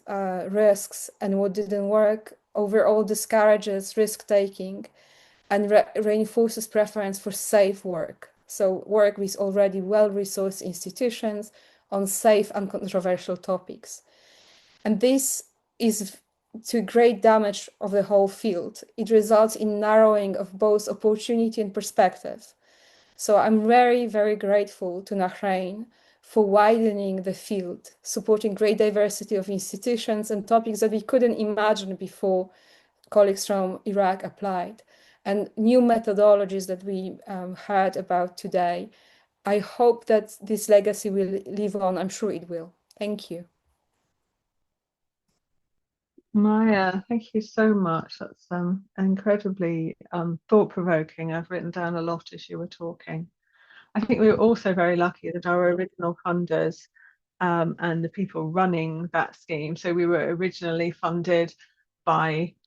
risks and what didn't work overall discourages risk-taking and reinforces preference for safe work. So work with already well-resourced institutions on safe and controversial topics. And this is to great damage of the whole field. It results in narrowing of both opportunity and perspective. So I'm very, very grateful to Nahrein for widening the field, supporting great diversity of institutions and topics that we couldn't imagine before colleagues from Iraq applied, and new methodologies that we heard about today. I hope that this legacy will live on. I'm sure it will. Thank you. Maja, thank you so much. That's incredibly thought-provoking. I've written down a lot as you were talking. I think we were also very lucky that our original funders and the people running that scheme. So we were originally funded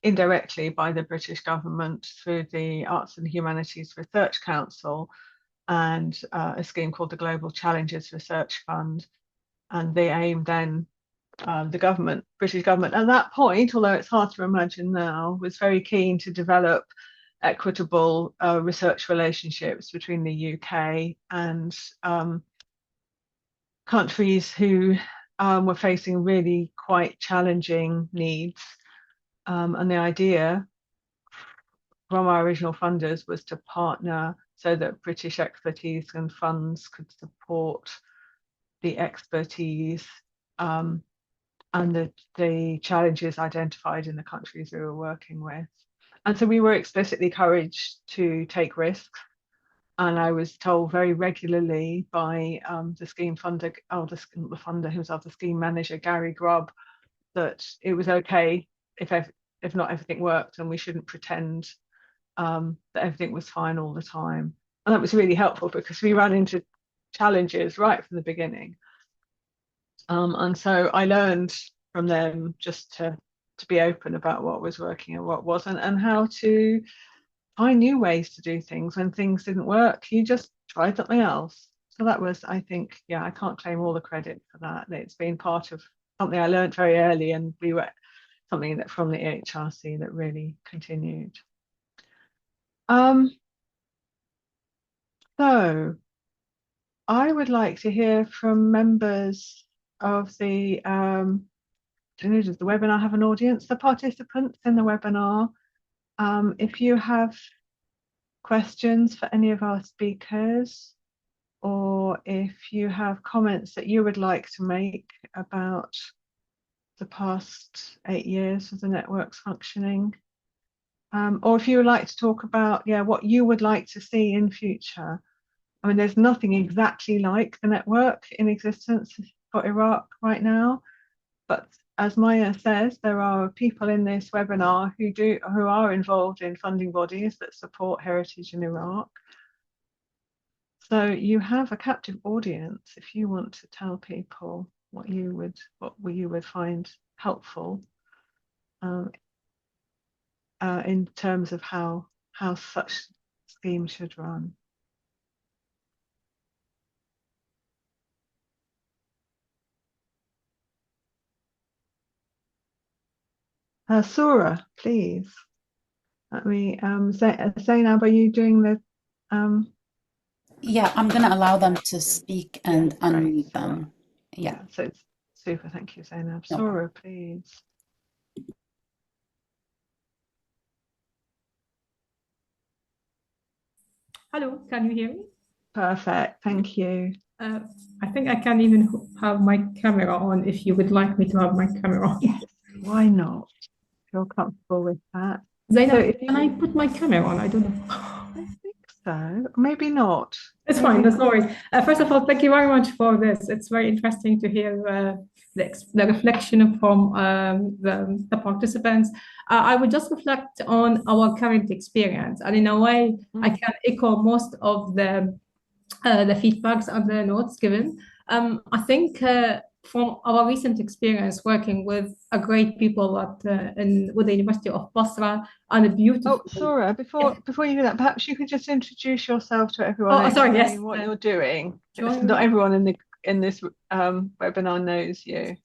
indirectly by the British government through the Arts and Humanities Research Council and a scheme called the Global Challenges Research Fund. And they aimed then, the British government at that point, although it's hard to imagine now, was very keen to develop equitable research relationships between the UK and countries who were facing really quite challenging needs. And the idea from our original funders was to partner so that British expertise and funds could support the expertise and the challenges identified in the countries we were working with. And so we were explicitly encouraged to take risks. And I was told very regularly by the scheme funder, the funder who was the scheme manager, Gary Grubb, that it was okay if not everything worked, and we shouldn't pretend that everything was fine all the time. And that was really helpful because we ran into challenges right from the beginning. And so I learned from them just to be open about what was working and what wasn't, and how to find new ways to do things when things didn't work. You just tried something else. So that was, I think, yeah, I can't claim all the credit for that. It's been part of something I learned very early, and we were something that from the EHRC that really continued. So I would like to hear from members of the does the webinar have an audience? The participants in the webinar, if you have questions for any of our speakers, or if you have comments that you would like to make about the past 8 years of the network's functioning, or if you would like to talk about, yeah, what you would like to see in future. I mean, there's nothing exactly like the network in existence for Iraq right now, but as Maja says, there are people in this webinar who are involved in funding bodies that support heritage in Iraq. So you have a captive audience if you want to tell people what you would find helpful in terms of how such schemes should run. Sura, please. Let me Zainab, are you doing the Yeah, I'm going to allow them to speak and unmute Sura. them. Yeah. So it's super, thank you, Zainab. No Sura, please. Hello, can you hear me? Perfect, thank you. I think I can even have my camera on if you would like me to have my camera on. Yes, why not? Feel comfortable with that. Zainab, can I put my camera on? I don't know. I think so, maybe not. It's fine, that's no worries. First of all, thank you very much for this. It's very interesting to hear the reflection from the participants. I would just reflect on our current experience, and in a way, I can echo most of the feedbacks and the notes given. I think from our recent experience working with a great people with the University of Basra and a beautiful. Oh, Sura, before you do that, perhaps you could just introduce yourself to everyone. Oh, sorry, yes. What you're doing. Joan. Not everyone in this webinar knows you.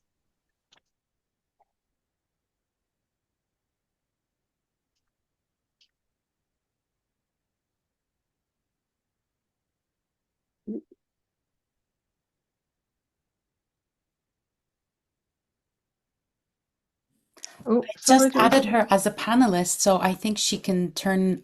Oh, Just added her as a panelist, so I think she can turn,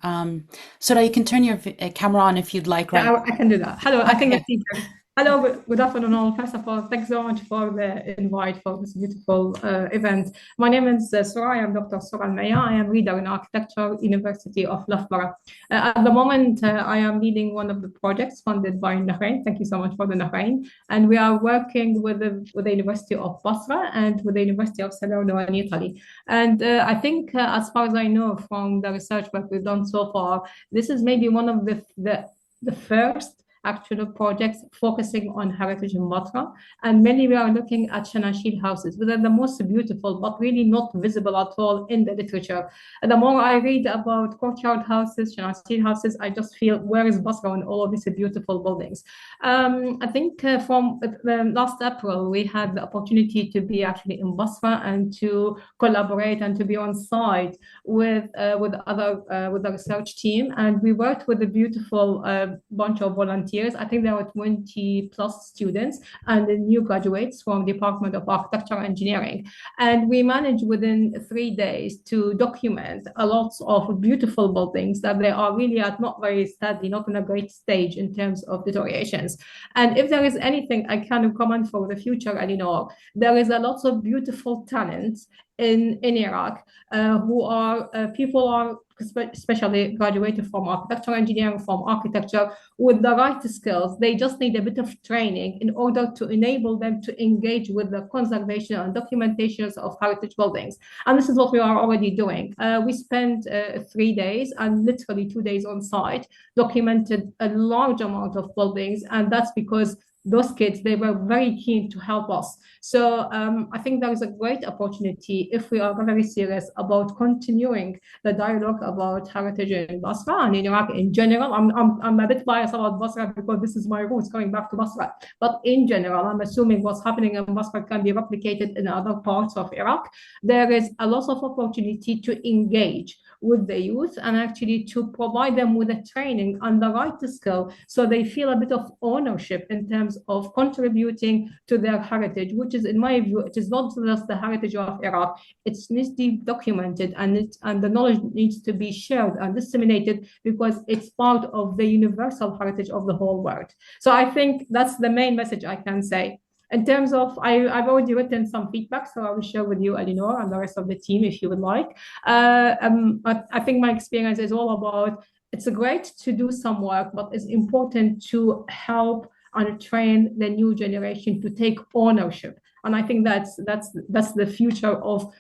so that you can turn your camera on if you'd like, right? Yeah, I can do that. Hello, I think I see her. Hello, good afternoon all. First of all, thanks so much for the invite for this beautiful event. My name is Sura. I am Dr. Sura Al-Maya. I am reader in architecture, University of Loughborough. At the moment, I am leading one of the projects funded by Nahrein. Thank you so much for the Nahrein. And we are working with the University of Basra and with the University of Salerno in Italy. And I think, as far as I know from the research work we've done so far, this is maybe one of the first actual projects focusing on heritage in Basra. And mainly we are looking at Shanashil houses, which are the most beautiful, but really not visible at all in the literature. And the more I read about courtyard houses, Shanashil houses, I just feel, where is Basra and all of these beautiful buildings? I think from last April, we had the opportunity to be actually in Basra and to collaborate and to be on site with the research team. And we worked with a beautiful bunch of volunteers. I think there were 20 plus students and the new graduates from the Department of Architecture and Engineering. And we managed within 3 days to document a lot of beautiful buildings that they are really at not very steady, not in a great stage in terms of deteriorations. And if there is anything I can recommend for the future, Eleanor, there is a lot of beautiful talents in Iraq people are especially graduated from architecture engineering, from architecture, with the right skills. They just need a bit of training in order to enable them to engage with the conservation and documentations of heritage buildings. And this is what we are already doing. We spent 3 days and literally 2 days on site, documented a large amount of buildings, and that's because those kids, they were very keen to help us. So I think there is a great opportunity if we are very serious about continuing the dialogue about heritage in Basra and in Iraq in general. I'm a bit biased about Basra because this is my roots going back to Basra. But in general, I'm assuming what's happening in Basra can be replicated in other parts of Iraq. There is a lot of opportunity to engage with the youth and actually to provide them with a training and the right skill so they feel a bit of ownership in terms of contributing to their heritage, which is, in my view, it is not just the heritage of Iraq. It needs to be documented and the knowledge needs to be shared and disseminated because it's part of the universal heritage of the whole world. So I think that's the main message I can say. In terms of, I've already written some feedback, so I will share with you, Eleanor, and the rest of the team if you would like. But I think my experience is all about, it's great to do some work, but it's important to help and train the new generation to take ownership. And I think that's the future of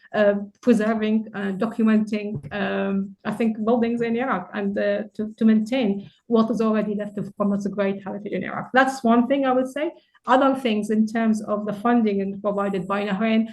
preserving, documenting, I think, buildings in Iraq and to maintain what is already left from its great heritage in Iraq. That's one thing I would say. Other things in terms of the funding provided by Nahrein,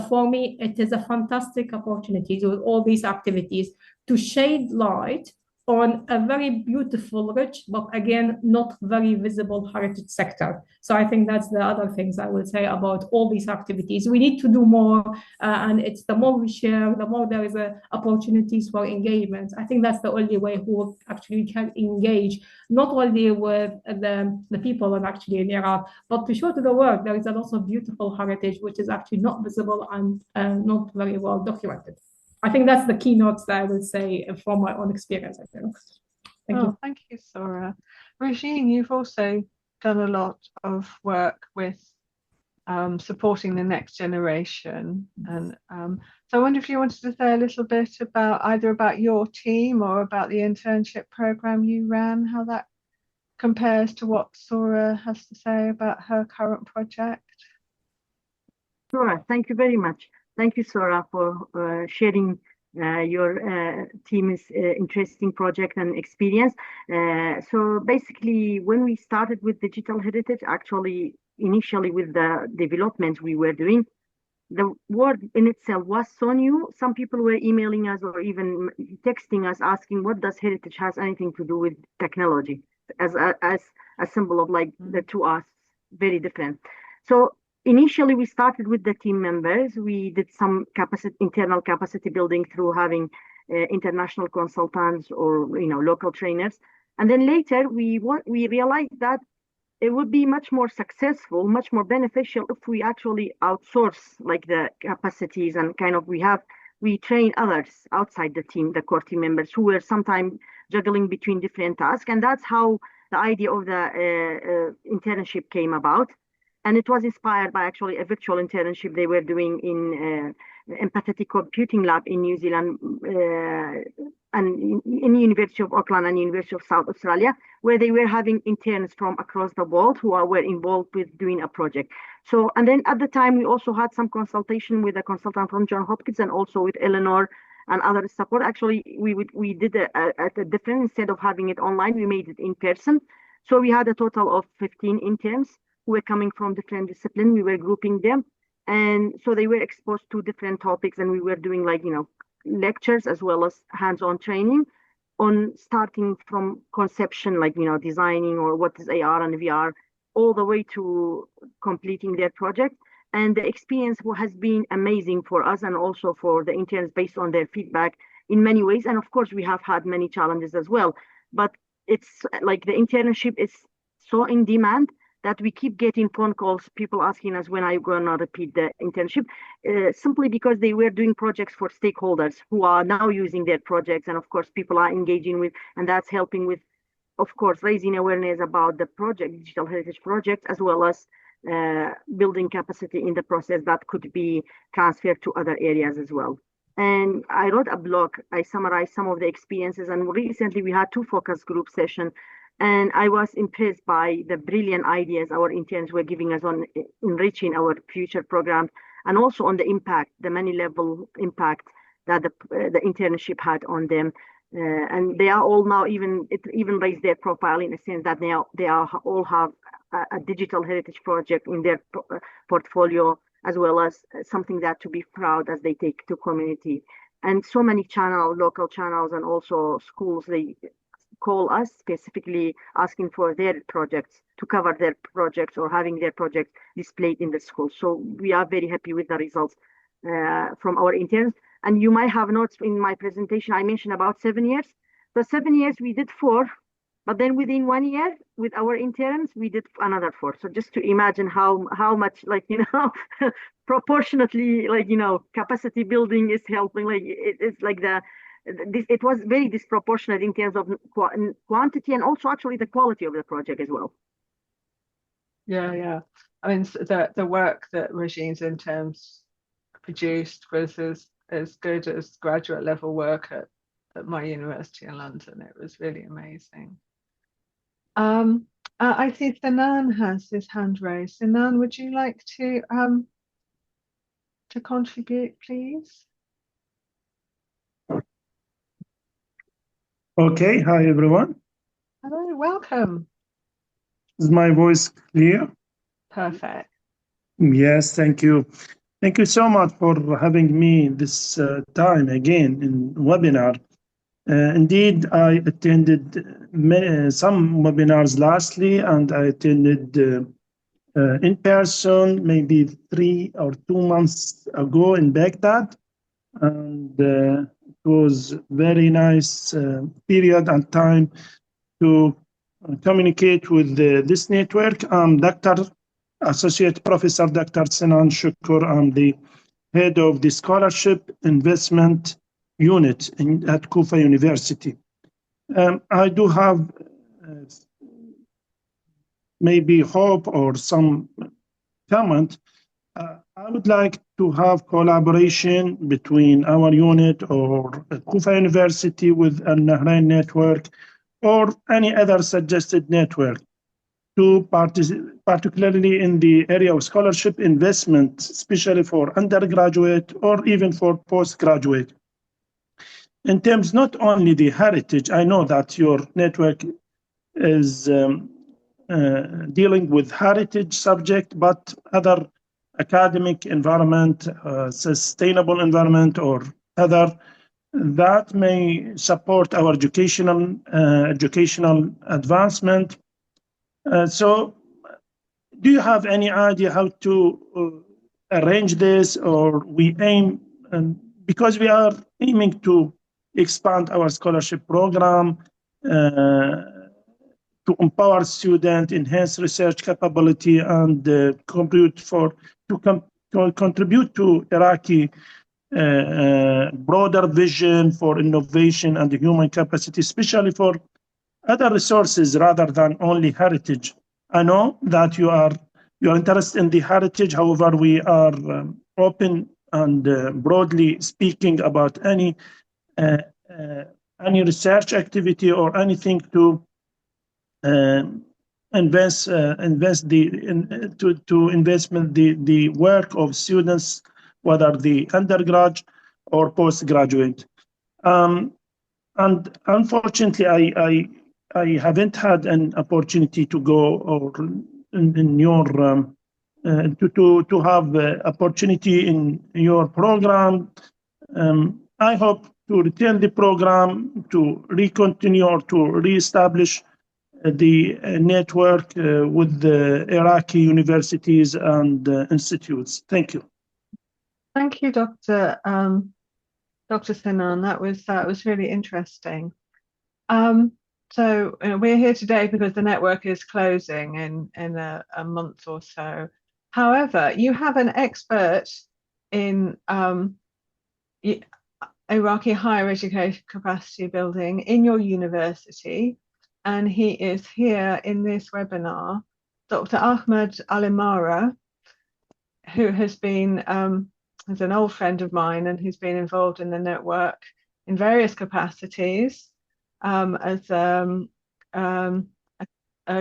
for me, it is a fantastic opportunity with all these activities to shed light on a very beautiful, rich, but again, not very visible heritage sector. So I think that's the other things I will say about all these activities. We need to do more, and it's the more we share, the more there is opportunities for engagement. I think that's the only way who actually can engage, not only with the people and actually in Iraq, but to show to the world there is a lot of beautiful heritage which is actually not visible and not very well documented. I think that's the keynotes that I would say from my own experience, I think. Thank you. Thank you, Sora. Rozhen, you've also done a lot of work with supporting the next generation. And so I wonder if you wanted to say a little bit about either about your team or about the internship program you ran, how that compares to what Sora has to say about her current project. Sure, thank you very much. Thank you, Sora, for sharing your team's interesting project and experience. So basically, when we started with digital heritage, actually, initially with the development we were doing, the word in itself was so new. Some people were emailing us or even texting us asking, what does heritage has anything to do with technology? As a symbol of like the two are very different. So initially, we started with the team members. We did some internal capacity building through having international consultants or local trainers. And then later, we realized that it would be much more successful, much more beneficial if we actually outsource like the capacities and kind of we train others outside the team, the core team members who were sometimes juggling between different tasks. And that's how the idea of the internship came about. And it was inspired by actually a virtual internship they were doing in empathetic computing lab in New Zealand and in University of Auckland and University of South Australia, where they were having interns from across the world who were involved with doing a project. So, and then at the time, we also had some consultation with a consultant from Johns Hopkins and also with Eleanor and other support. Actually, we did at a different, instead of having it online, we made it in person. So we had a total of 15 interns who were coming from different disciplines. We were grouping them. And so they were exposed to different topics, and we were doing lectures as well as hands-on training on starting from conception, designing or what is AR and VR, all the way to completing their project. And the experience has been amazing for us and also for the interns based on their feedback in many ways. And of course, we have had many challenges as well. But it's like the internship is so in demand that we keep getting phone calls, people asking us when are you going to repeat the internship, simply because they were doing projects for stakeholders who are now using their projects. And of course, people are engaging with, and that's helping with, of course, raising awareness about the project, digital heritage project, as well as building capacity in the process that could be transferred to other areas as well. And I wrote a blog, I summarized some of the experiences, and recently we had 2 focus group sessions. And I was impressed by the brilliant ideas our interns were giving us on enriching our future programs, and also on the impact, the many-level impact that the internship had on them. And they are all now it even raised their profile in a sense that they all have a digital heritage project in their portfolio, as well as something that to be proud as they take to community. And so many local channels, and also schools, they call us specifically asking for their projects, to cover their projects or having their projects displayed in the school. So we are very happy with the results from our interns. And you might have noticed in my presentation, I mentioned about 7 years. The 7 years we did 4, but then within 1 year with our interns, we did another 4. So just to imagine how much, like, proportionately, like, capacity building is helping. Like it's like it was very disproportionate in terms of quantity, and also actually the quality of the project as well. Yeah. I mean, the work that Rozhen's interns produced was as good as graduate level work at my university in London. It was really amazing. I see Sinan has his hand raised. Sinan, would you like to contribute, please? Okay, hi everyone. Hello, welcome. Is my voice clear? Perfect. Yes, thank you. Thank you so much for having me this time again in webinar. Indeed, I attended some webinars lastly, and I attended in person maybe 3 or 2 months ago in Baghdad. And it was very nice period and time to communicate with this network. I'm Associate Professor Dr. Sinan Shukur. I'm the head of the Scholarship Investment Unit at Kufa University. I do have maybe hope or some comment. I would like to have collaboration between our unit or Kufa University with a Nahrein Network or any other suggested network to participate, particularly in the area of scholarship investment, especially for undergraduate or even for postgraduate. In terms not only the heritage, I know that your network is dealing with heritage subject, but other academic environment, sustainable environment, or other that may support our educational advancement. So do you have any idea how to arrange this, or we aim, because we are aiming to expand our scholarship program to empower students, enhance research capability, and contribute to Iraqi broader vision for innovation and human capacity, especially for other resources rather than only heritage. I know that you are interested in the heritage. However, we are open and broadly speaking about any research activity or anything to invest the work of students, whether the undergrad or postgraduate. And unfortunately, I haven't had an opportunity to go or in your to have opportunity in your program. I hope to return the program, to recontinue or to reestablish the network with the Iraqi universities and institutes. Thank you. Thank you, Dr. Sinan. That was really interesting. So we're here today because the network is closing in a month or so. However, you have an expert in Iraqi higher education capacity building in your university, and he is here in this webinar, Dr. Ahmed Alimara, who has been is an old friend of mine, and who's been involved in the network in various capacities. As a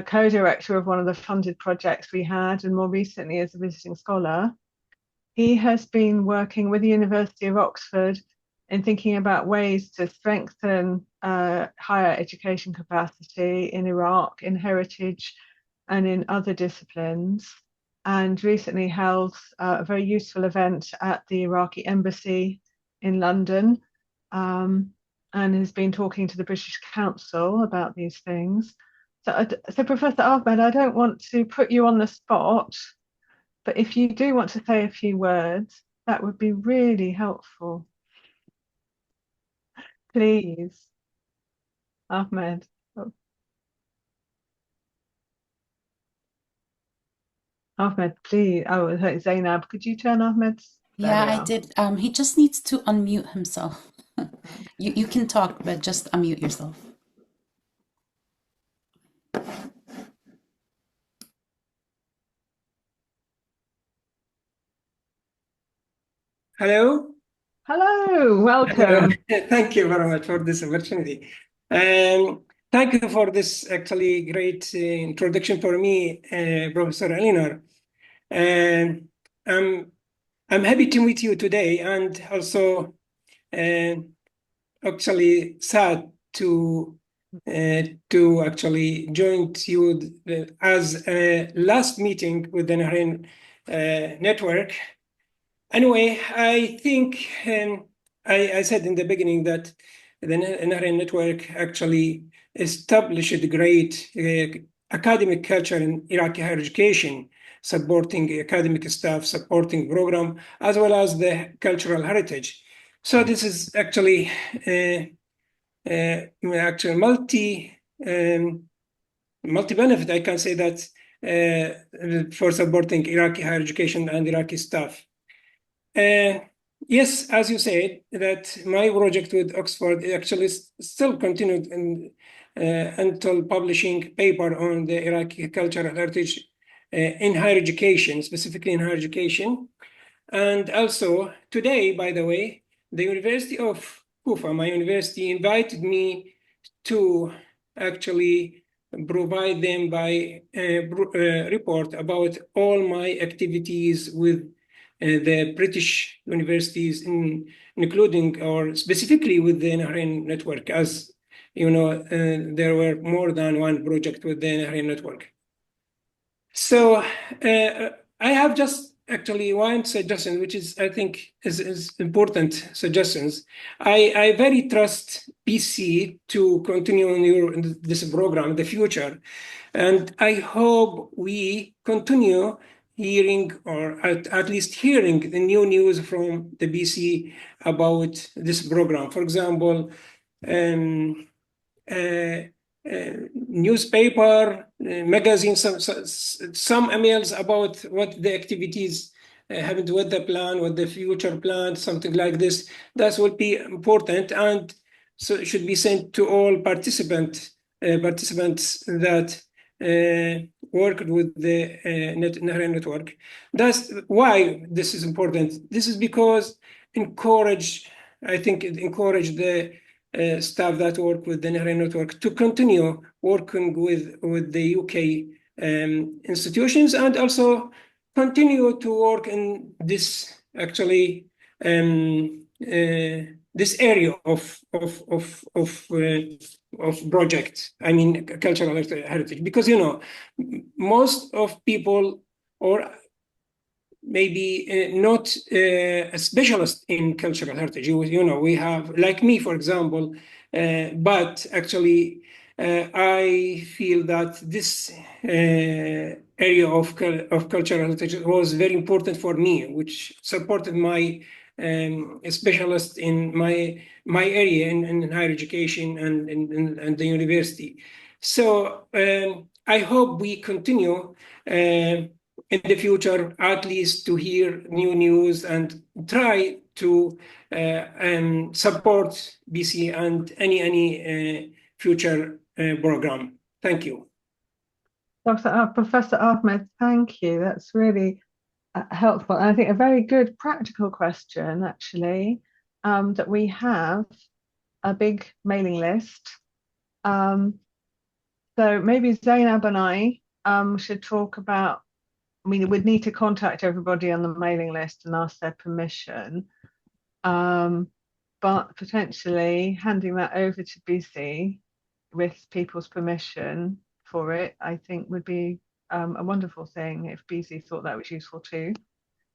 co-director of one of the funded projects we had, and more recently as a visiting scholar. He has been working with the University of Oxford in thinking about ways to strengthen higher education capacity in Iraq, in heritage and in other disciplines, and recently held a very useful event at the Iraqi embassy in London, and has been talking to the British Council about these things. So Professor Ahmed, I don't want to put you on the spot, but if you do want to say a few words, that would be really helpful. Please, Ahmed. Oh. Ahmed, please. Oh, Zainab, could you turn Ahmed's? Yeah, I did. He just needs to unmute himself. You can talk, but just unmute yourself. Hello. Hello, welcome. Thank you very much for this opportunity. Thank you for this actually great introduction for me, Professor Eleanor. I'm happy to meet you today, and also actually sad to actually join you as a last meeting with the Nahrein Network. Anyway, I think I said in the beginning that the Nahrein Network actually established great academic culture in Iraqi higher education, supporting academic staff, supporting program, as well as the cultural heritage. So this is actually multi-benefit. I can say that for supporting Iraqi higher education and Iraqi staff. Yes, as you said, that my project with Oxford actually still continued until publishing paper on the Iraqi cultural heritage in higher education, specifically in higher education. And also today, by the way, the University of Kufa, my university, invited me to actually provide them by a report about all my activities with the British universities, including or specifically with the Nahrein Network. As you know, there were more than one project with the Nahrein Network. So I have just actually one suggestion, which is I think is important suggestions. I very trust BC to continue on this program in the future, and I hope we continue hearing, or at least hearing, the new news from the BC about this program. For example, newspaper, magazine, some emails about what the activities happened with the plan, what the future plan, something like this. That would be important, and so it should be sent to all participants that worked with the Nahrein Network. That's why this is important. This is because I think it encouraged the staff that work with the Nahrein Network to continue working with the UK institutions, and also continue to work in this actually this area of project. I mean, cultural heritage, because most of people, or maybe not a specialist in cultural heritage. We have, like me, for example, but actually I feel that this area of cultural heritage was very important for me, which supported my specialist in my area in higher education and the university. So I hope we continue in the future, at least to hear new news and try to support BC and any future program. Thank you. Professor Ahmed, thank you. That's really helpful. And I think a very good practical question, actually, that we have a big mailing list. So maybe Zainab and I should talk about, we'd need to contact everybody on the mailing list and ask their permission. But potentially handing that over to BC with people's permission for it, I think would be a wonderful thing if BISI thought that was useful too.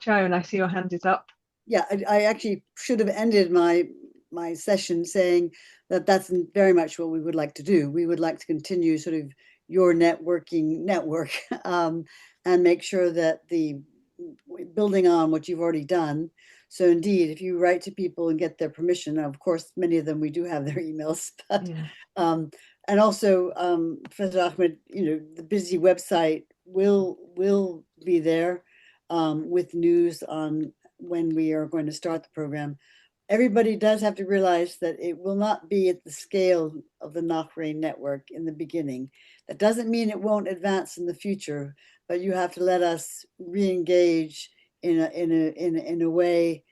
Joan, I see your hand is up. Yeah, I actually should have ended my session saying that that's very much what we would like to do. We would like to continue sort of your networking network and make sure that the building on what you've already done. So indeed, if you write to people and get their permission, of course, many of them we do have their emails, but Yeah. And also, Professor Ahmed, the BISI website will be there with news on when we are going to start the program. Everybody does have to realize that it will not be at the scale of the Nahrein Network in the beginning. That doesn't mean it won't advance in the future, but you have to let us re-engage in a way.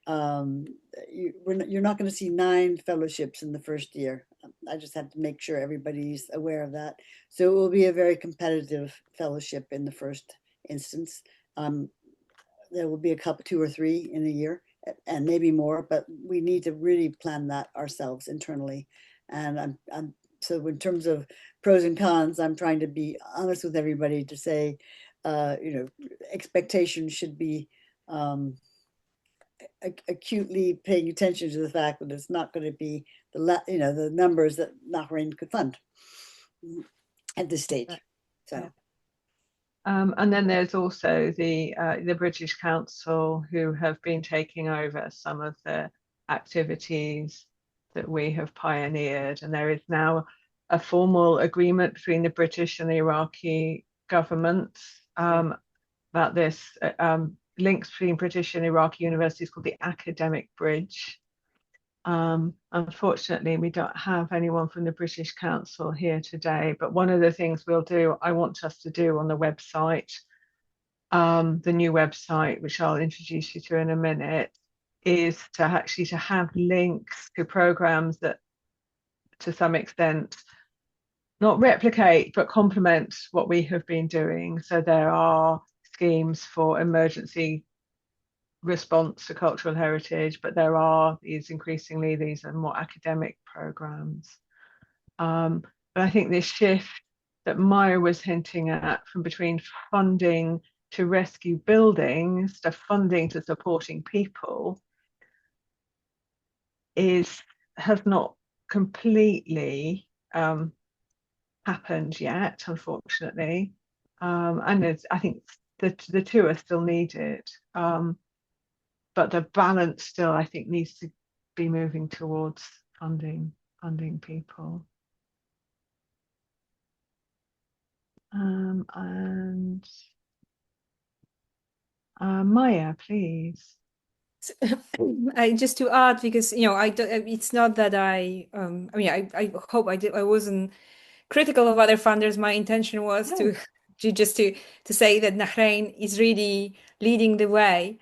You're not going to see 9 fellowships in the first year. I just have to make sure everybody's aware of that. So it will be a very competitive fellowship in the first instance. There will be a couple, 2 or 3 in a year, and maybe more, but we need to really plan that ourselves internally. And so in terms of pros and cons, I'm trying to be honest with everybody to say, expectations should be acutely paying attention to the fact that it's not going to be the numbers that Nahrein could fund at this stage. So. Yeah. And then there's also the British Council, who have been taking over some of the activities that we have pioneered, and there is now a formal agreement between the British and the Iraqi governments about this links between British and Iraqi universities called the Academic Bridge. Unfortunately, we don't have anyone from the British Council here today, but one of the things I want us to do on the website, the new website, which I'll introduce you to in a minute, is to have links to programs that to some extent not replicate but complement what we have been doing. So there are schemes for emergency response to cultural heritage, but there are these are more academic programs. But I think this shift that Maja was hinting at, from between funding to rescue buildings to funding to supporting people, has not completely happened yet, unfortunately. And I think the two are still needed. But the balance still, I think, needs to be moving towards funding people. And Maja, please. I just to add, because it's not that I hope I wasn't critical of other funders. My intention was to say that Nahrein is really leading the way.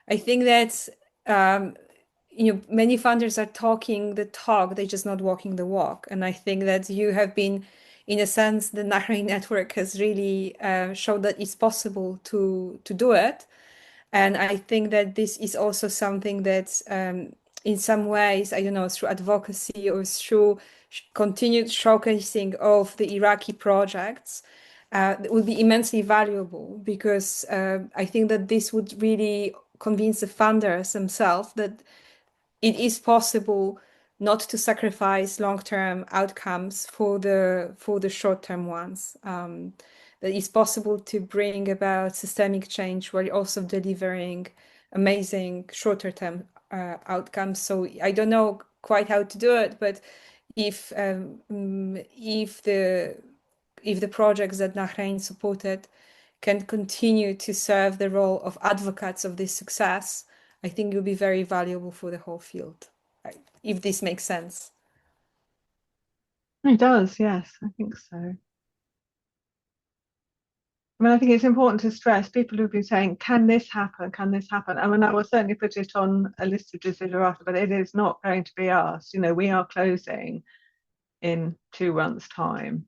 I think that many funders are talking the talk, they're just not walking the walk. And I think that you have been, in a sense, the Nahrein Network has really showed that it's possible to do it. And I think that this is also something that in some ways, I don't know, through advocacy or through continued showcasing of the Iraqi projects, would be immensely valuable, because I think that this would really convince the funders themselves that it is possible not to sacrifice long-term outcomes for the short-term ones. That it's possible to bring about systemic change while also delivering amazing shorter-term outcomes. So I don't know quite how to do it, but if the projects that Nahrein supported can continue to serve the role of advocates of this success, I think it will be very valuable for the whole field, if this makes sense. It does, yes, I think so. I mean, I think it's important to stress people who've been saying, can this happen? Can this happen? I mean, I will certainly put it on a list of desiderata, but it is not going to be us. We are closing in 2 months' time.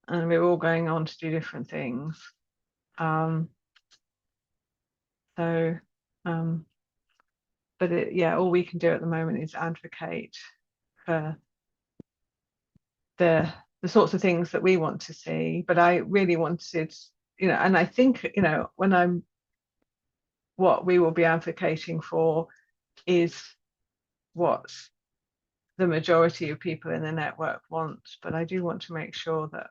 And we're all going on to do different things. But all we can do at the moment is advocate for the the sorts of things that we want to see. But I really wanted, and I think, what we will be advocating for is what the majority of people in the network want. But I do want to make sure that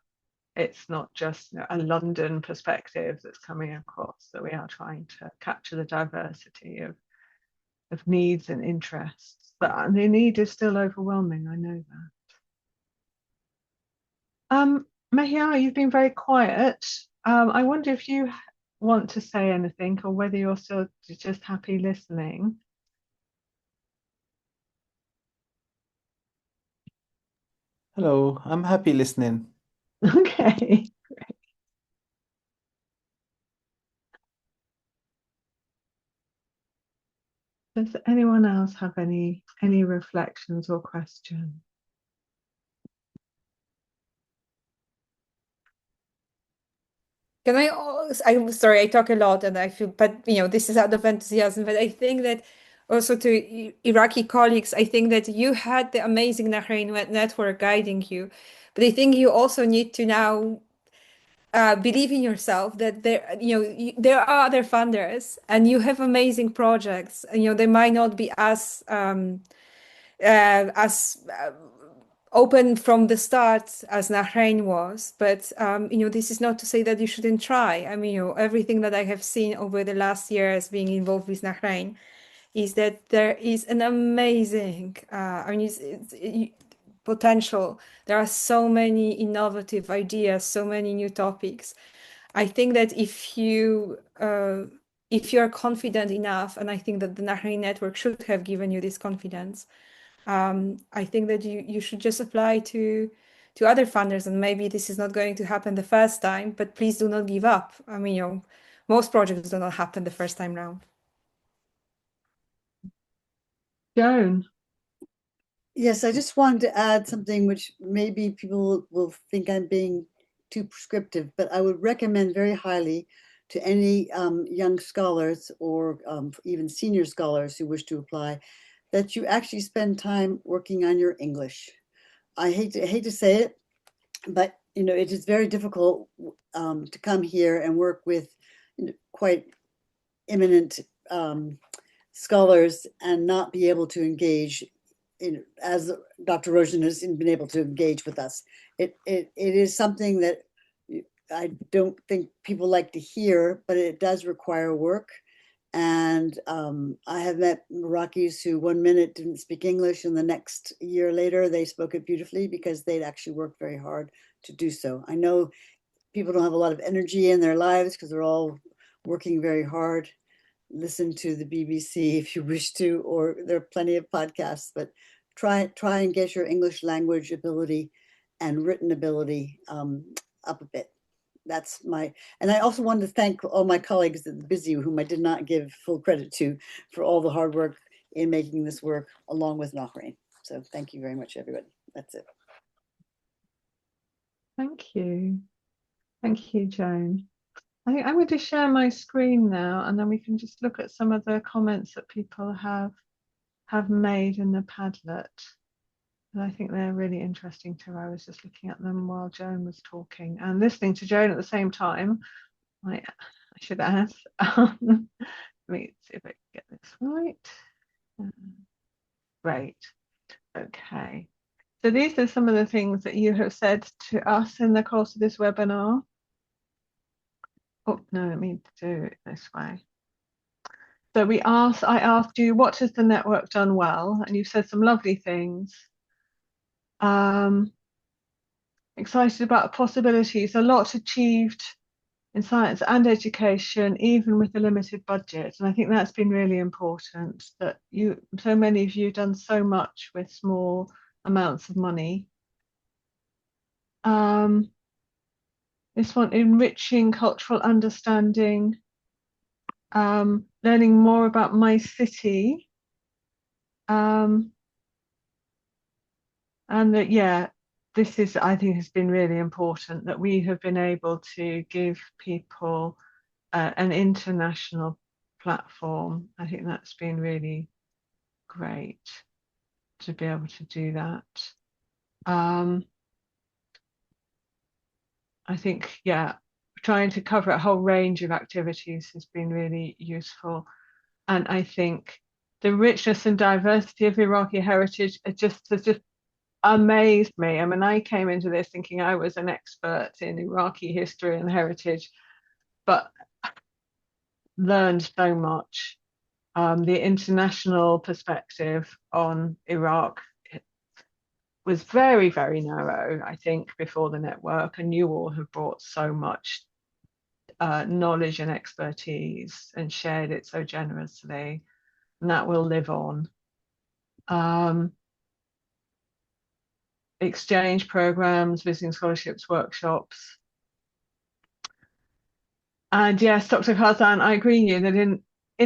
it's not just a London perspective that's coming across, that we are trying to capture the diversity of needs and interests. But the need is still overwhelming, I know that. Maja, you've been very quiet. I wonder if you want to say anything, or whether you're still just happy listening. Hello, I'm happy listening. Okay. Does anyone else have any reflections or questions? Can I'm sorry, I talk a lot and I feel, but this is out of enthusiasm, but I think that also to Iraqi colleagues, I think that you had the amazing Nahrein Network guiding you, but I think you also need to now believe in yourself, that there are other funders and you have amazing projects, and they might not be as open from the start as Nahrein was, but this is not to say that you shouldn't try. I mean, everything that I have seen over the last years being involved with Nahrein is that there is an amazing potential. There are so many innovative ideas, so many new topics. I think that if you are confident enough, and I think that the Nahrein Network should have given you this confidence, I think that you should just apply to other funders, and maybe this is not going to happen the first time, but please do not give up. I mean, most projects do not happen the first time round. Joan. Yes, I just wanted to add something which maybe people will think I'm being too prescriptive, but I would recommend very highly to any young scholars or even senior scholars who wish to apply, that you actually spend time working on your English. I hate to say it, but it is very difficult to come here and work with quite eminent scholars and not be able to engage, as Dr. Rozhen has been able to engage with us. It is something that I don't think people like to hear, but it does require work. And I have met Iraqis who 1 minute didn't speak English, and the next year later they spoke it beautifully because they'd actually worked very hard to do so. I know people don't have a lot of energy in their lives because they're all working very hard. Listen to the BBC if you wish to, or there are plenty of podcasts, but try and get your English language ability and written ability up a bit. That's and I also wanted to thank all my colleagues at the BISI, whom I did not give full credit to, for all the hard work in making this work, along with Nahrein. So thank you very much, everybody. That's it. Thank you. Thank you, Joan. I think I'm going to share my screen now, and then we can just look at some of the comments that people have made in the Padlet. And I think they're really interesting too. I was just looking at them while Joan was talking and listening to Joan at the same time. I should ask. Let me see if I can get this right. Great. Okay. So these are some of the things that you have said to us in the course of this webinar. Oh, no, I mean to do it this way. So I asked you, what has the network done well? And you said some lovely things. Excited about the possibilities, a lot achieved in science and education, even with a limited budget. And I think that's been really important, that so many of you have done so much with small amounts of money. This one, enriching cultural understanding, learning more about my city. And that, yeah, this is, I think, has been really important, that we have been able to give people an international platform. I think that's been really great to be able to do that. I think, yeah, trying to cover a whole range of activities has been really useful. And I think the richness and diversity of Iraqi heritage has just amazed me. I mean, I came into this thinking I was an expert in Iraqi history and heritage, but learned so much. The international perspective on Iraq was very, very narrow, I think, before the network, and you all have brought so much knowledge and expertise and shared it so generously, and that will live on. Exchange programs, visiting scholarships, workshops. And yes, Dr. Kazan, I agree with you that in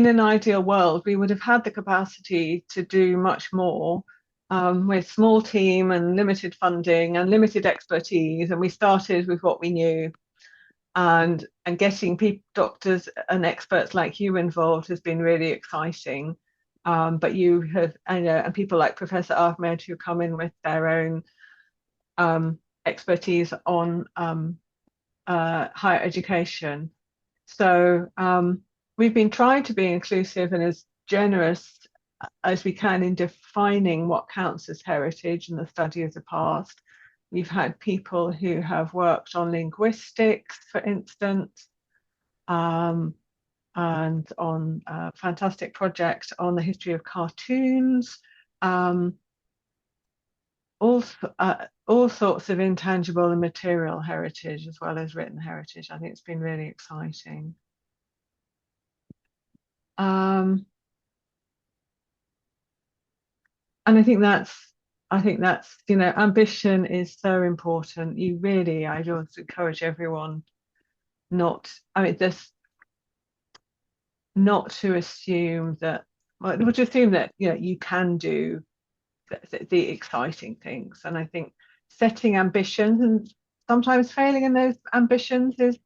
an ideal world, we would have had the capacity to do much more with small team and limited funding and limited expertise. And we started with what we knew. And getting people, doctors and experts like you involved has been really exciting. But you have, and people like Professor Ahmed who come in with their own expertise on higher education. So we've been trying to be inclusive and as generous as we can in defining what counts as heritage and the study of the past. We've had people who have worked on linguistics, for instance, and on a fantastic project on the history of cartoons. All sorts of intangible and material heritage as well as written heritage. I think it's been really exciting. And I think that's, ambition is so important. I just encourage everyone not to assume that, to assume that, you can do the exciting things. And I think setting ambitions and sometimes failing in those ambitions is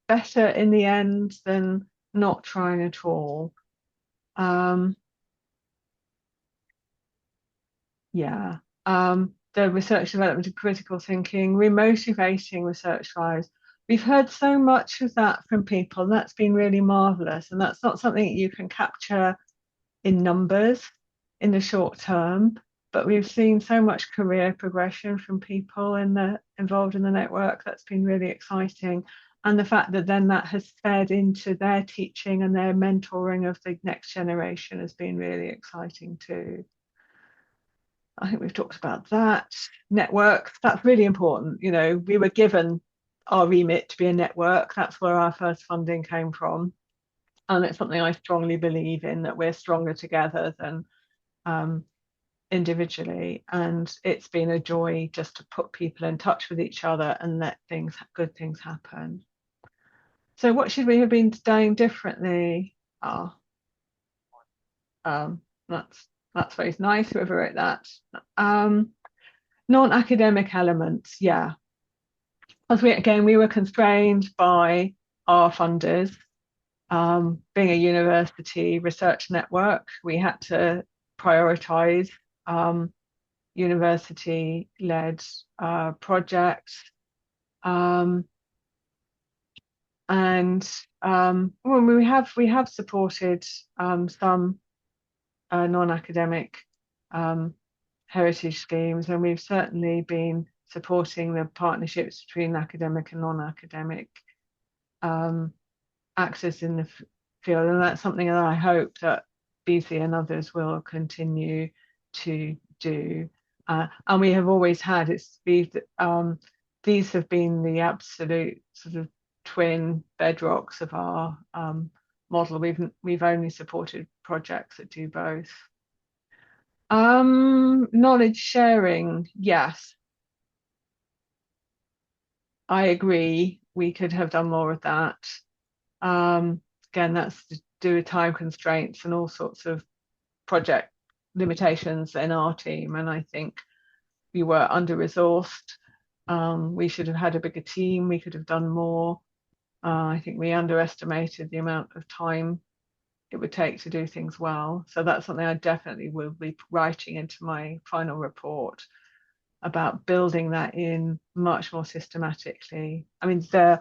better in the end than not trying at all. The research development of critical thinking, remotivating research lives. We've heard so much of that from people, and that's been really marvelous. And that's not something you can capture in numbers in the short term, but we've seen so much career progression from people involved in the network. That's been really exciting. And the fact that then that has fed into their teaching and their mentoring of the next generation has been really exciting too. I think we've talked about that. Networks, that's really important. We were given our remit to be a network. That's where our first funding came from. And it's something I strongly believe in, that we're stronger together than individually. And it's been a joy just to put people in touch with each other and let good things happen. So what should we have been doing differently? That's very nice, whoever wrote that. Non-academic elements, yeah. As we were constrained by our funders. Being a university research network, we had to prioritize university-led projects. We have supported some non-academic heritage schemes, and we've certainly been supporting the partnerships between academic and non-academic access in the field, and that's something that I hope that BISI and others will continue to do. And we have always had, these have been the absolute sort of twin bedrocks of our model. We've only supported projects that do both. Knowledge sharing, yes. I agree, we could have done more of that. Again, that's to do with time constraints and all sorts of project limitations in our team. And I think we were under-resourced. We should have had a bigger team. We could have done more. I think we underestimated the amount of time it would take to do things well. So that's something I definitely will be writing into my final report. about building that in much more systematically. I mean, the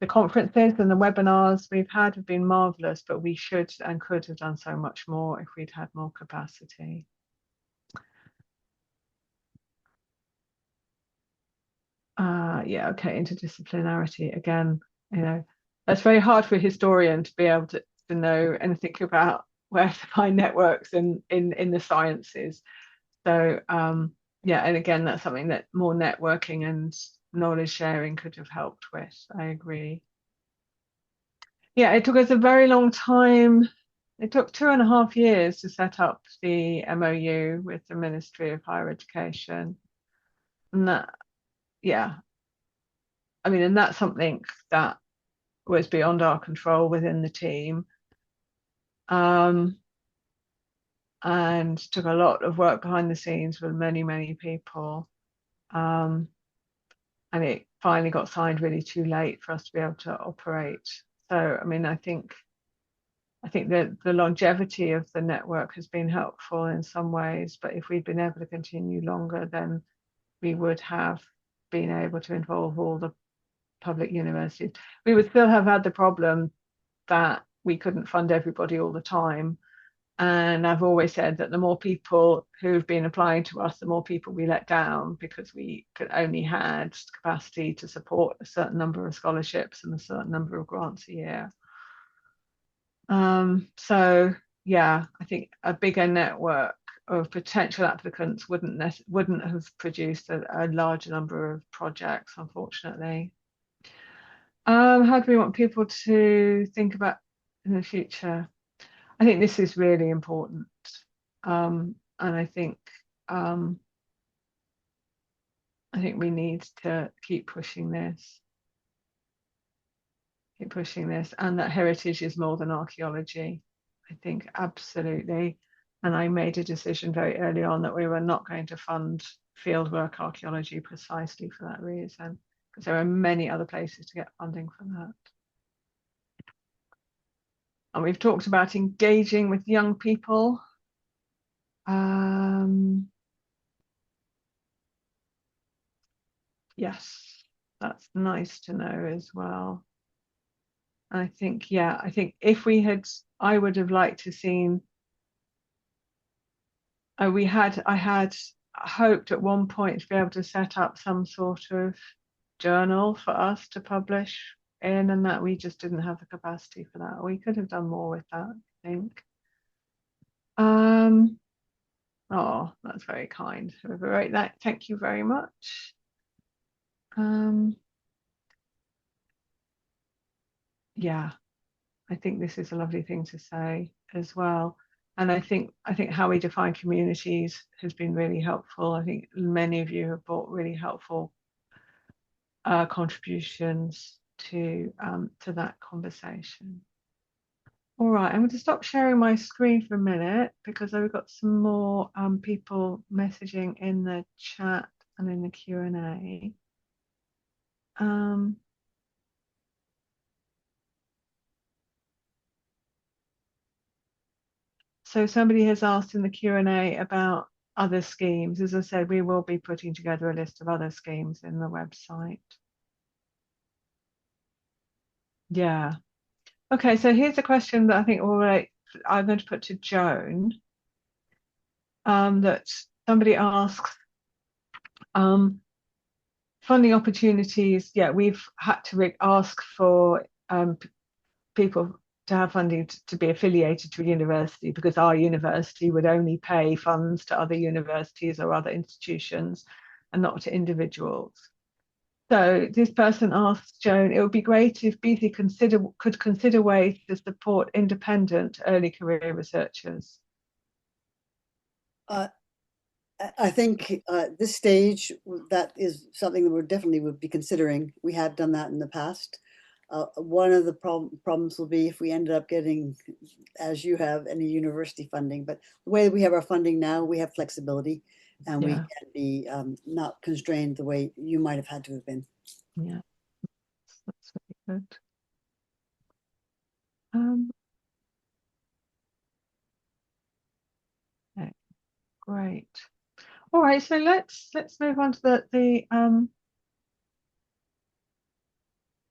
conferences and the webinars we've had have been marvelous, but we should and could have done so much more if we'd had more capacity. Yeah, okay, interdisciplinarity again, you know, that's very hard for a historian to be able to know anything about where to find networks in the sciences. So yeah, and again, that's something that more networking and knowledge sharing could have helped with. I agree. Yeah, it took us a very long time. It took 2.5 years to set up the MOU with the Ministry of Higher Education. And that, yeah, I mean, and that's something that was beyond our control within the team. And took a lot of work behind the scenes with many, many people. And it finally got signed really too late for us to be able to operate. So, I mean, I think that the longevity of the network has been helpful in some ways, but if we'd been able to continue longer, then we would have been able to involve all the public universities. We would still have had the problem that we couldn't fund everybody all the time. And I've always said that the more people who've been applying to us, the more people we let down, because we could only had capacity to support a certain number of scholarships and a certain number of grants a year. So yeah, I think a bigger network of potential applicants wouldn't have produced a large number of projects, unfortunately. How do we want people to think about in the future? I think this is really important, and I think we need to keep pushing this. And that heritage is more than archaeology. I think absolutely. And I made a decision very early on that we were not going to fund fieldwork archaeology precisely for that reason, because there are many other places to get funding for that. And we've talked about engaging with young people. Yes, that's nice to know as well. I think, yeah, I think if we had, I would have liked to seen, I had hoped at one point to be able to set up some sort of journal for us to publish in, and that we just didn't have the capacity for that. We could have done more with that, I think. Oh, that's very kind. Whoever wrote that, thank you very much. Yeah, I think this is a lovely thing to say as well. And I think how we define communities has been really helpful. I think many of you have brought really helpful contributions to that conversation. All right, I'm going to stop sharing my screen for a minute because I've got some more people messaging in the chat and in the Q&A. So somebody has asked in the Q&A about other schemes. As I said, we will be putting together a list of other schemes in the website. Yeah. Okay, so here's a question that I think I'm going to put to Joan. That somebody asks, funding opportunities. Yeah, we've had to ask for people to have funding to be affiliated to a university, because our university would only pay funds to other universities or other institutions and not to individuals. So this person asks Joan, it would be great if BISI could consider ways to support independent early career researchers. I think this stage, that is something that we definitely would be considering. We have done that in the past. One of the problems will be if we ended up getting, as you have, any university funding. But the way we have our funding now, we have flexibility, and we can be not constrained the way you might have had to have been. Yeah, that's very good. Okay, great. All right, so let's move on to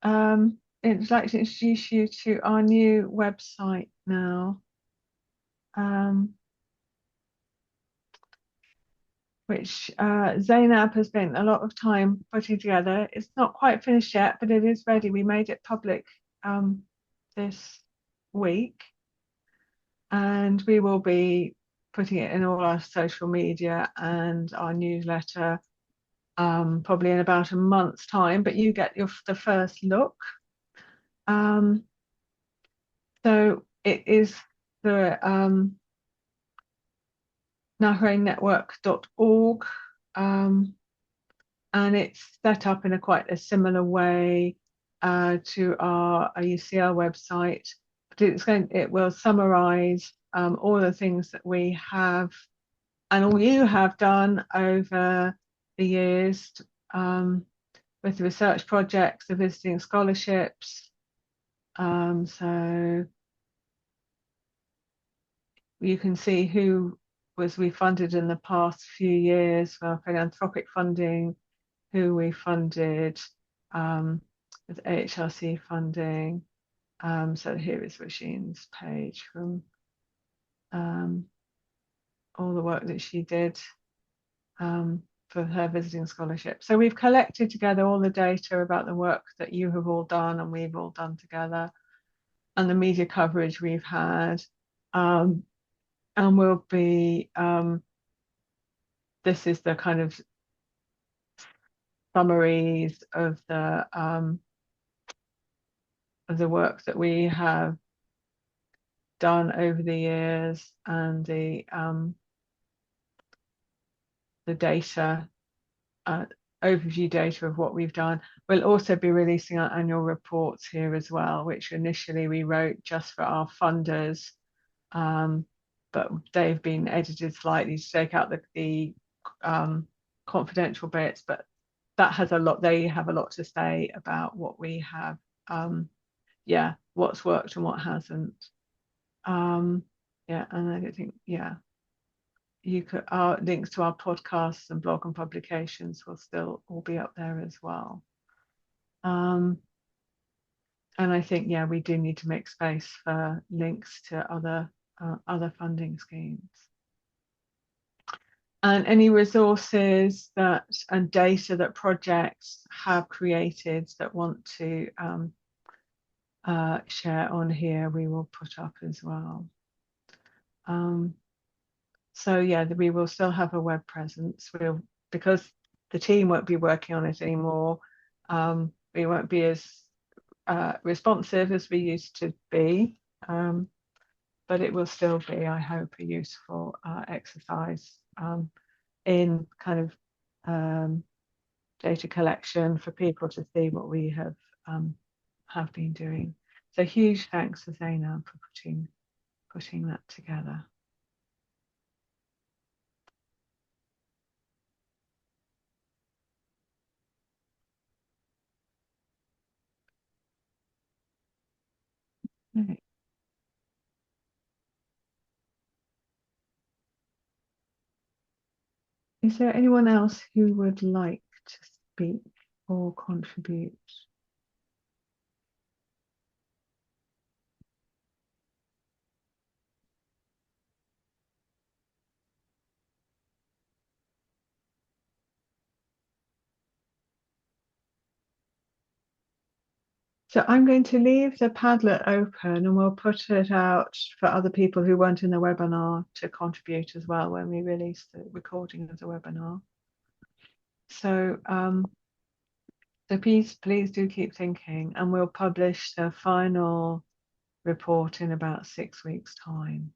I'd like to introduce you to our new website now, which Zainab has spent a lot of time putting together. It's not quite finished yet, but it is ready. We made it public this week, and we will be putting it in all our social media and our newsletter probably in about a month's time, but you get the first look. So it is the Nahreinnetwork.org, and it's set up in quite a similar way to our UCL website. But it will summarize all the things that we have and all you have done over the years with the research projects, the visiting scholarships. So you can see who we funded in the past few years for philanthropic funding, who we funded with AHRC funding. So here is Rozhen's page from all the work that she did for her visiting scholarship. So we've collected together all the data about the work that you have all done and we've all done together, and the media coverage we've had. And we'll be, this is the kind of summaries of the work that we have done over the years, and the data, overview data of what we've done. We'll also be releasing our annual reports here as well, which initially we wrote just for our funders, but they've been edited slightly to take out the confidential bits, but that has a lot, they have a lot to say about what we have, yeah, what's worked and what hasn't. Yeah, and I don't think, yeah, you could, our links to our podcasts and blog and publications will still all be up there as well. And I think, yeah, we do need to make space for links to other funding schemes. And any resources that and data that projects have created that want to share on here, we will put up as well. So yeah, we will still have a web presence. Because the team won't be working on it anymore, we won't be as responsive as we used to be, but it will still be, I hope, a useful exercise in kind of data collection for people to see what we have been doing. So huge thanks to Zainab for putting that together. Right. Is there anyone else who would like to speak or contribute? So I'm going to leave the Padlet open, and we'll put it out for other people who weren't in the webinar to contribute as well when we release the recording of the webinar. So, so please do keep thinking, and we'll publish the final report in about 6 weeks' time.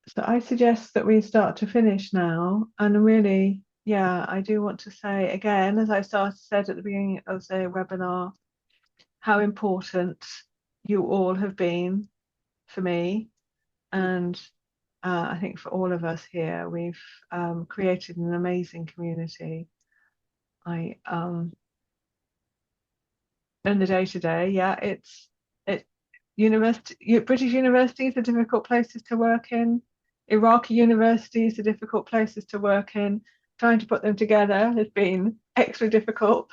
So I suggest that we start to finish now, and really, yeah, I do want to say again, as I said at the beginning of the webinar, how important you all have been for me, and I think for all of us here. We've created an amazing community. In the day-to-day, yeah, British universities are difficult places to work in. Iraqi universities are difficult places to work in. Trying to put them together has been extra difficult.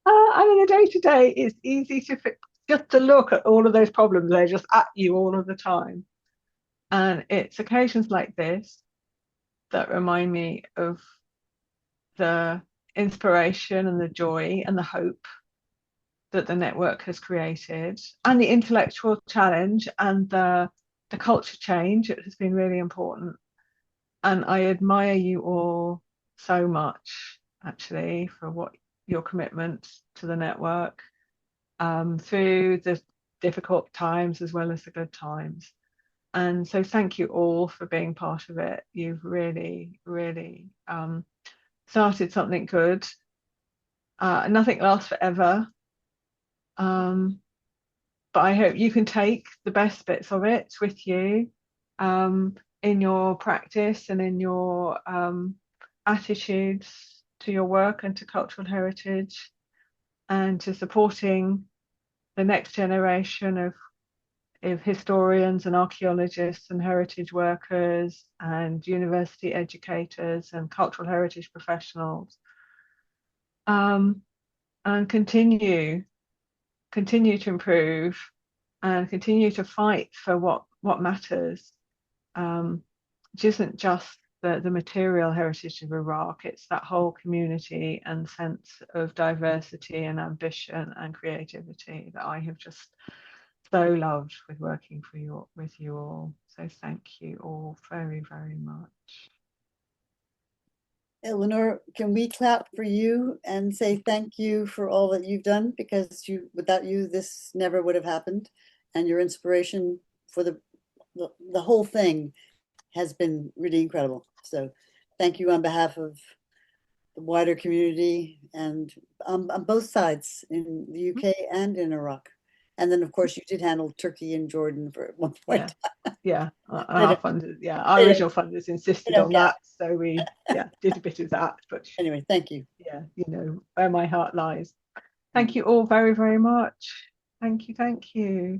And in the day-to-day, it's easy to just to look at all of those problems. They're just at you all of the time. And it's occasions like this that remind me of the inspiration and the joy and the hope that the network has created, and the intellectual challenge and the culture change. It has been really important. And I admire you all so much, actually, for what your commitment to the network through the difficult times as well as the good times. And so thank you all for being part of it. You've really, really started something good. Nothing lasts forever. But I hope you can take the best bits of it with you in your practice and in your attitudes to your work and to cultural heritage, and to supporting the next generation of historians and archaeologists and heritage workers and university educators and cultural heritage professionals, and continue to improve and continue to fight for what matters, which isn't just the material heritage of Iraq. It's that whole community and sense of diversity and ambition and creativity that I have just so loved with working with you all. So thank you all very, very much. Eleanor, can we clap for you and say thank you for all that you've done? Because without you, this never would have happened. And your inspiration for the whole thing has been really incredible. So thank you on behalf of the wider community and on both sides, in the UK and in Iraq. And then, of course, you did handle Turkey and Jordan for one point. Yeah, our original funders insisted on that, so we did a bit of that. But anyway, thank you. Yeah, you know where my heart lies. Thank you all very, very much. Thank you.